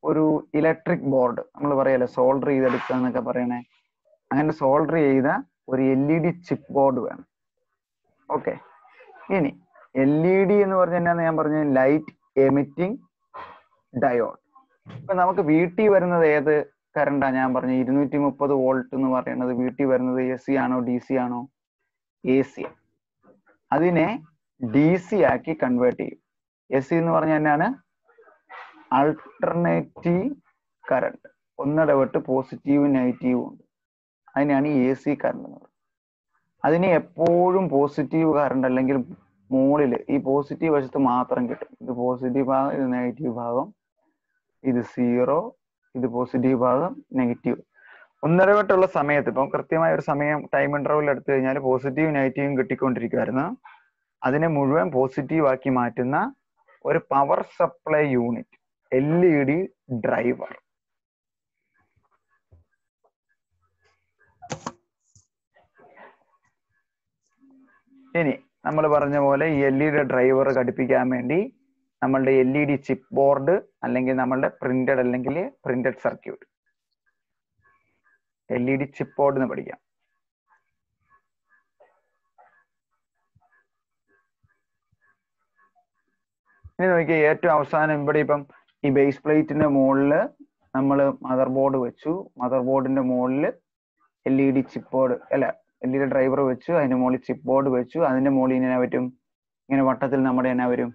[SPEAKER 1] ഒരു ഇലക്ട്രിക് ബോർഡ്. നമ്മൾ പറയല്ലേ സോൾഡർ ചെയ്തെടുക്കുക എന്നൊക്കെ പറയണേ. അങ്ങനെ സോൾഡർ ചെയ്ത ഒരു LED ചിപ്പ് ബോർഡ് വേണം. ഓക്കെ, ഇനി LED എന്ന് പറഞ്ഞാൽ എന്നാന്ന് ഞാൻ പറഞ്ഞു? Light emitting diode. ഇപ്പൊ നമുക്ക് വീട്ടിൽ വരുന്നത് ഏത് കറണ്ടാ? ഞാൻ പറഞ്ഞു 230 വോൾട്ട് എന്ന് പറയുന്നത് വീട്ടിൽ വരുന്നത് AC ആണോ DC ആണോ? AC. അതിനെ DC ആക്കി കൺവേർട്ട് ചെയ്യും. AC എന്ന് പറഞ്ഞാൽ എന്നാണ്? Alternative current. ഒന്നിടവിട്ട് പോസിറ്റീവും നെഗറ്റീവും ഉണ്ട്. അതിനാണ് AC കറണ്ട് എന്ന് പറയുന്നത്. അതിന് എപ്പോഴും പോസിറ്റീവ് കറണ്ട് അല്ലെങ്കിൽ മുകളിൽ ഈ പോസിറ്റീവ് വശത്ത് മാത്രം കിട്ടും. ഇത് പോസിറ്റീവ് ഭാഗം, ഇത് നെഗറ്റീവ് ഭാഗം, ഇത് 0, ഇത് പോസിറ്റീവ് ഭാഗം, നെഗറ്റീവ്. ഒന്നിടവിട്ടുള്ള സമയത്ത് ഇപ്പം കൃത്യമായ ഒരു സമയം ടൈം ഇന്റർവൽ എടുത്തു കഴിഞ്ഞാൽ പോസിറ്റീവ് നെഗറ്റീവും കിട്ടിക്കൊണ്ടിരിക്കുമായിരുന്നു. അതിനെ മുഴുവൻ പോസിറ്റീവ് ആക്കി മാറ്റുന്ന ഒരു power supply unit, LED driver. ഇനി നമ്മൾ പറഞ്ഞ പോലെ ഈ LED ഡ്രൈവർ ഘടിപ്പിക്കാൻ വേണ്ടി നമ്മളുടെ LED ചിപ്പ് ബോർഡ് അല്ലെങ്കിൽ നമ്മളുടെ പ്രിന്റഡ് അല്ലെങ്കിൽ printed circuit, LED chip board എന്ന് പഠിക്കാം. ഇനി നോക്കിയാൽ ഏറ്റവും അവസാനം ഇവിടെ ഇപ്പം ഈ ബേസ് പ്ലേറ്റിന്റെ മുകളിൽ നമ്മൾ മദർ ബോർഡ് വെച്ചു. മദർ ബോർഡിന്റെ മുകളിൽ LED ചിപ്പ് ബോർഡ് അല്ല LED ഡ്രൈവർ വെച്ചു. അതിന്റെ മുകളിൽ ചിപ്പ് ബോർഡ് വെച്ചു. അതിന്റെ മുകളിൽ ഇങ്ങനെ പറ്റും, ഇങ്ങനെ വട്ടത്തിൽ നമ്മുടെ എന്നാ വരും?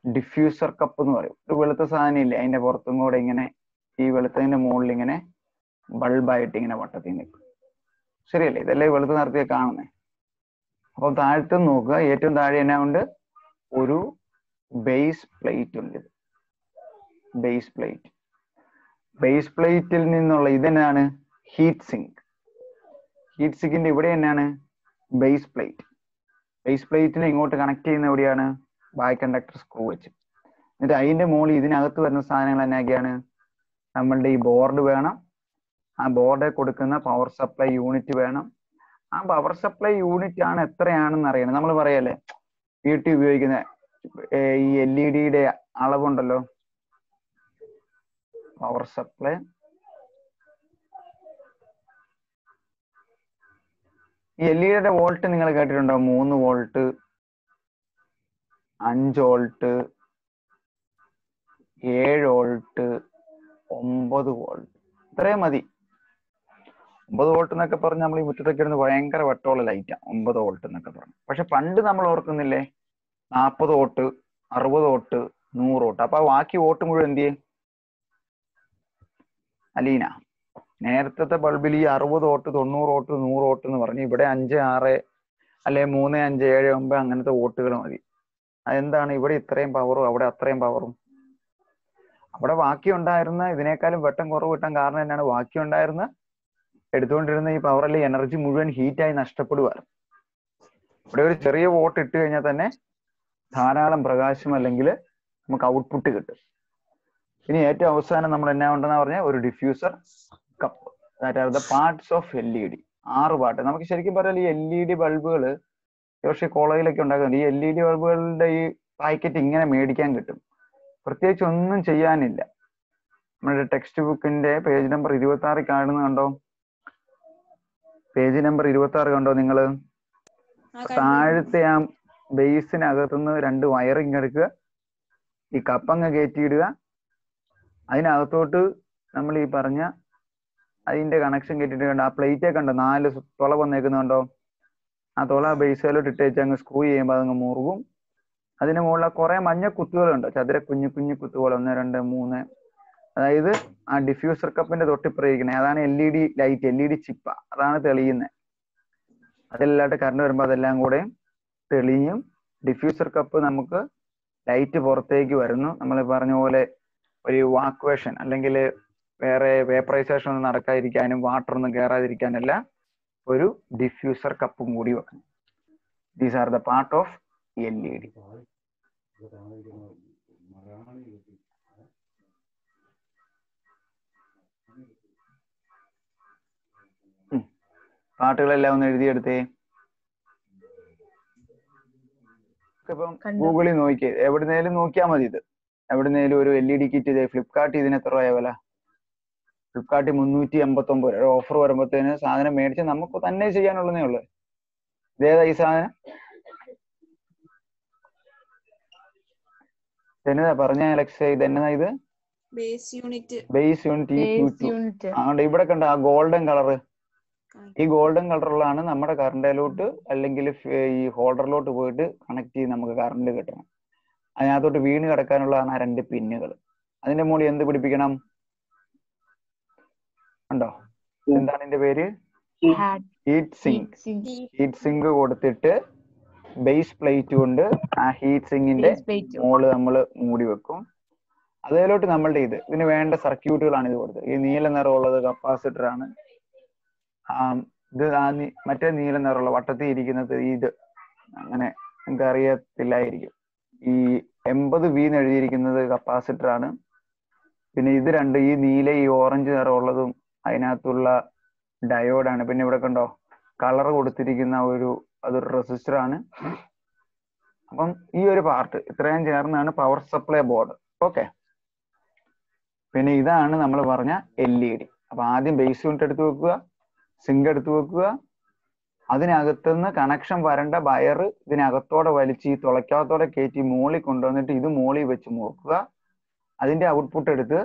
[SPEAKER 1] ഡിഫ്യൂസർ കപ്പ് എന്ന് പറയും. ഒരു വെളുത്ത സാധനം ഇല്ലേ, അതിന്റെ പുറത്തും കൂടെ ഇങ്ങനെ ഈ വെളുത്തതിന്റെ മുകളിൽ ഇങ്ങനെ ബൾബായിട്ട് ഇങ്ങനെ വട്ടത്തിൽ നിൽക്കും. ശരിയല്ലേ? ഇതല്ലേ വെളുത്ത നിറത്തിയെ കാണുന്നേ. അപ്പൊ താഴത്ത് നോക്കുക, ഏറ്റവും താഴെ എന്നാ ഉണ്ട്? ഒരു ബേസ് പ്ലേറ്റ് ഉണ്ട്. Base plate. ബേസ് പ്ലേറ്റിൽ നിന്നുള്ള ഇതെന്നാണ്? Heat sink. ഹീറ്റ് സിങ്കിന്റെ ഇവിടെ എന്നാണ്? Base plate. ബേസ് പ്ലേറ്റിനെ ഇങ്ങോട്ട് കണക്ട് ചെയ്യുന്ന എവിടെയാണ്? ബാക്ക് കണ്ടക്ടർ സ്ക്രൂ വെച്ച്. എന്നിട്ട് അതിന്റെ മുകളിൽ ഇതിനകത്ത് വരുന്ന സാധനങ്ങൾ എന്നൊക്കെയാണ്? നമ്മളുടെ ഈ ബോർഡ് വേണം. ആ ബോർഡിൽ കൊടുക്കുന്ന പവർ സപ്ലൈ യൂണിറ്റ് വേണം. ആ പവർ സപ്ലൈ യൂണിറ്റ് ആണ് എത്രയാണെന്ന് അറിയണം. നമ്മൾ പറയല്ലേ വീട്ടിൽ ഉപയോഗിക്കുന്ന ഈ LED അളവുണ്ടല്ലോ, പവർ സപ്ലൈ. ഈ LED വോൾട്ട് നിങ്ങൾ കേട്ടിട്ടുണ്ടോ? 3 വോൾട്ട്, 5 വോൾട്ട്, 7 വോൾട്ട്, 9 വോൾട്ട്. ഇത്രയും മതി. 9 വോൾട്ട് എന്നൊക്കെ പറഞ്ഞ് നമ്മൾ ഈ മുറ്റത്തൊക്കെ ഇരുന്ന് ഭയങ്കര വട്ടമുള്ള ലൈറ്റാണ് 9 വോൾട്ട് എന്നൊക്കെ പറഞ്ഞു. പക്ഷെ പണ്ട് നമ്മൾ ഓർക്കുന്നില്ലേ 40 വോട്ട് 60 വോട്ട് 100 വോട്ട്. അപ്പൊ ബാക്കി വോട്ട് മുഴുവൻ എന്ത് ചെയ്യും അലീന? നേരത്തെ ബൾബിൽ ഈ 60 വോട്ട് 90 വോട്ട് 100 വോട്ട് എന്ന് പറഞ്ഞ് ഇവിടെ 5 6 അല്ലെ 3 5 7 9 അങ്ങനത്തെ വോട്ടുകൾ മതി. അതെന്താണ് ഇവിടെ ഇത്രയും പവറും അവിടെ അത്രയും പവറും? അവിടെ ബാക്കി ഉണ്ടായിരുന്ന ഇതിനേക്കാളും വെട്ടം കുറവ് കിട്ടാൻ കാരണം എന്നാണ്? ബാക്കി ഉണ്ടായിരുന്ന എടുത്തുകൊണ്ടിരുന്ന ഈ പവറിലെ എനർജി മുഴുവൻ ഹീറ്റായി നഷ്ടപ്പെടുവാണ്. ഇവിടെ ഒരു ചെറിയ വോട്ട് ഇട്ട് കഴിഞ്ഞാൽ തന്നെ ധാരാളം പ്രകാശം അല്ലെങ്കിൽ നമുക്ക് ഔട്ട്പുട്ട് കിട്ടും. ഇനി ഏറ്റവും അവസാനം നമ്മൾ എന്നാ ഉണ്ടെന്ന് പറഞ്ഞാൽ ഒരു diffuser cup. That are the parts of LED. 6 part. നമുക്ക് ശരിക്കും പറഞ്ഞാൽ ഈ LED ബൾബുകൾ പക്ഷേ കോളേജിലൊക്കെ ഉണ്ടാക്കുന്നുണ്ട്. ഈ LED ബൾബുകളുടെ ഈ പാക്കറ്റ് ഇങ്ങനെ മേടിക്കാൻ കിട്ടും. പ്രത്യേകിച്ച് ഒന്നും ചെയ്യാനില്ല. നമ്മുടെ ടെക്സ്റ്റ് ബുക്കിന്റെ പേജ് നമ്പർ 26 കാണുന്ന കണ്ടോ? പേജ് നമ്പർ 26 കണ്ടോ നിങ്ങൾ? താഴത്തെ ആ ബേസിനകത്തുനിന്ന് 2 വയറിങ് എടുക്കുക, ഈ കപ്പങ്ങ് കയറ്റിയിടുക, അതിനകത്തോട്ട് നമ്മൾ ഈ പറഞ്ഞ അതിന്റെ കണക്ഷൻ കയറ്റിട്ട് കണ്ടോ? ആ പ്ലേറ്റേ കണ്ടോ 4 തുള വന്നേക്കുന്നുണ്ടോ? ആ തുള ബേസിലോട്ട് ഇട്ടേച്ച് അങ്ങ് സ്ക്രൂ ചെയ്യുമ്പോൾ അതങ്ങ് മുറുകും. അതിന് മുകളിൽ കുറെ മഞ്ഞ കുത്തുകളുണ്ട്, ചതുര കുഞ്ഞു കുഞ്ഞു കുത്തുകൾ 1 2 3. അതായത് ആ ഡിഫ്യൂസർ കപ്പിന്റെ തൊട്ടിപ്രയോഗിക്കുന്നത് അതാണ് LED ലൈറ്റ്, LED ചിപ്പ, അതാണ് തെളിയുന്നത്. അതെല്ലായിട്ട് കറണ്ട് വരുമ്പോൾ അതെല്ലാം കൂടെ തെളിയും. ഡിഫ്യൂസർ കപ്പ് നമുക്ക് ലൈറ്റ് പുറത്തേക്ക് വരുന്നു. നമ്മൾ പറഞ്ഞ പോലെ ഒരു വാക്വേഷൻ അല്ലെങ്കിൽ വേറെ വേപ്പറൈസേഷൻ ഒന്നും നടക്കാതിരിക്കാനും വാട്ടർ ഒന്നും കയറാതിരിക്കാനല്ല ഒരു ഡിഫ്യൂസർ കപ്പും കൂടി വെക്കണം. These are the part of LED. പാട്ടുകളെല്ലാം ഒന്ന് എഴുതിയെടുത്തേ. ഇപ്പം ഗൂഗിളിൽ നോക്കിയേ, എവിടുന്നേലും നോക്കിയാൽ മതി. ഇത് എവിടുന്നേലും ഒരു LED കിറ്റ് ഇതേ ഫ്ലിപ്കാർട്ട് ഇതിന് എത്ര രൂപ വില? ഫ്ലിപ്കാർട്ട് 389 രൂപ. ഓഫർ വരുമ്പോഴത്തേന് സാധനം മേടിച്ച് നമുക്ക് തന്നെ ചെയ്യാനുള്ളതേ ഉള്ളു. ഇതേതാ ഈ സാധനം? എന്നതാ പറഞ്ഞ അലക്സ്? ഇത് എന്നതാ ഇത്?
[SPEAKER 3] Base unit.
[SPEAKER 1] Base unit. അതുകൊണ്ട് ഇവിടെ കണ്ട ആ ഗോൾഡൻ കളറ്, ഈ ഗോൾഡൻ കളറുള്ളതാണ് നമ്മുടെ കറണ്ടിലോട്ട് അല്ലെങ്കിൽ ഈ ഹോൾഡറിലോട്ട് പോയിട്ട് കണക്ട് ചെയ്ത് നമുക്ക് കറണ്ട് കിട്ടണം. അതിനകത്തോട്ട് വീണ് കിടക്കാനുള്ളതാണ് ആ 2 പിന്നുകൾ. അതിന്റെ മുകളിൽ എന്ത് പിടിപ്പിക്കണം? ഉണ്ടോ? എന്താണ് ഇതിന്റെ പേര്? Heat sink. ഹീറ്റ് സിങ്ക് കൊടുത്തിട്ട് ബേസ് പ്ലേറ്റ് കൊണ്ട് ആ ഹീറ്റ് സിങ്കിന്റെ മുകളിൽ നമ്മൾ മൂടി വെക്കും. അതിലോട്ട് നമ്മളുടെ ഇതിന് വേണ്ട സർക്യൂട്ടുകളാണ് ഇത് കൊടുത്തത്. ഈ നീല നിറമുള്ളത് കപ്പാസിറ്റർ ആണ്. ഇത് മറ്റേ നീല നിറമുള്ള വട്ടത്തിൽ ഇരിക്കുന്നത് ഇത് അങ്ങനെ നിങ്ങൾക്ക് അറിയത്തില്ലായിരിക്കും. ഈ 80V എഴുതിയിരിക്കുന്നത് കപ്പാസിറ്റർ ആണ്. പിന്നെ ഇത് 2 ഈ നീല ഈ ഓറഞ്ച് നിറമുള്ളതും അതിനകത്തുള്ള ഡയോഡാണ്. പിന്നെ ഇവിടെ കണ്ടോ കളർ കൊടുത്തിരിക്കുന്ന അതൊരു റെസിസ്റ്റർ ആണ്. അപ്പം ഈ ഒരു പാർട്ട് ഇത്രയും ചേർന്നാണ് പവർ സപ്ലൈ ബോർഡ്. ഓക്കെ. പിന്നെ ഇതാണ് നമ്മൾ പറഞ്ഞ LED. അപ്പൊ ആദ്യം ബേസ് യൂണിറ്റ് എടുത്ത് വെക്കുക, സിങ്ക് എടുത്ത് വെക്കുക, അതിനകത്തുനിന്ന് കണക്ഷൻ വരേണ്ട വയർ ഇതിനകത്തോടെ വലിച്ച് ഈ തുളയ്ക്കകത്തോടെ കയറ്റി മോളിൽ കൊണ്ടുവന്നിട്ട് ഇത് മോളിൽ വെച്ച് നോക്കുക. അതിന്റെ ഔട്ട്പുട്ട് എടുത്ത്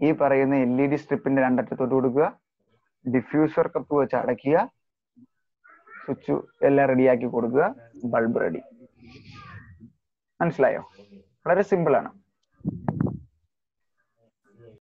[SPEAKER 1] ഈ പറയുന്ന LED സ്ട്രിപ്പിന്റെ 2 അറ്റത്തോട്ട് കൊടുക്കുക, ഡിഫ്യൂസർ കപ്പ് വെച്ച് അടയ്ക്കുക, സ്വിച്ച് എല്ലാം റെഡിയാക്കി കൊടുക്കുക, ബൾബ് റെഡി. മനസ്സിലായോ? വളരെ സിമ്പിൾ ആണ്.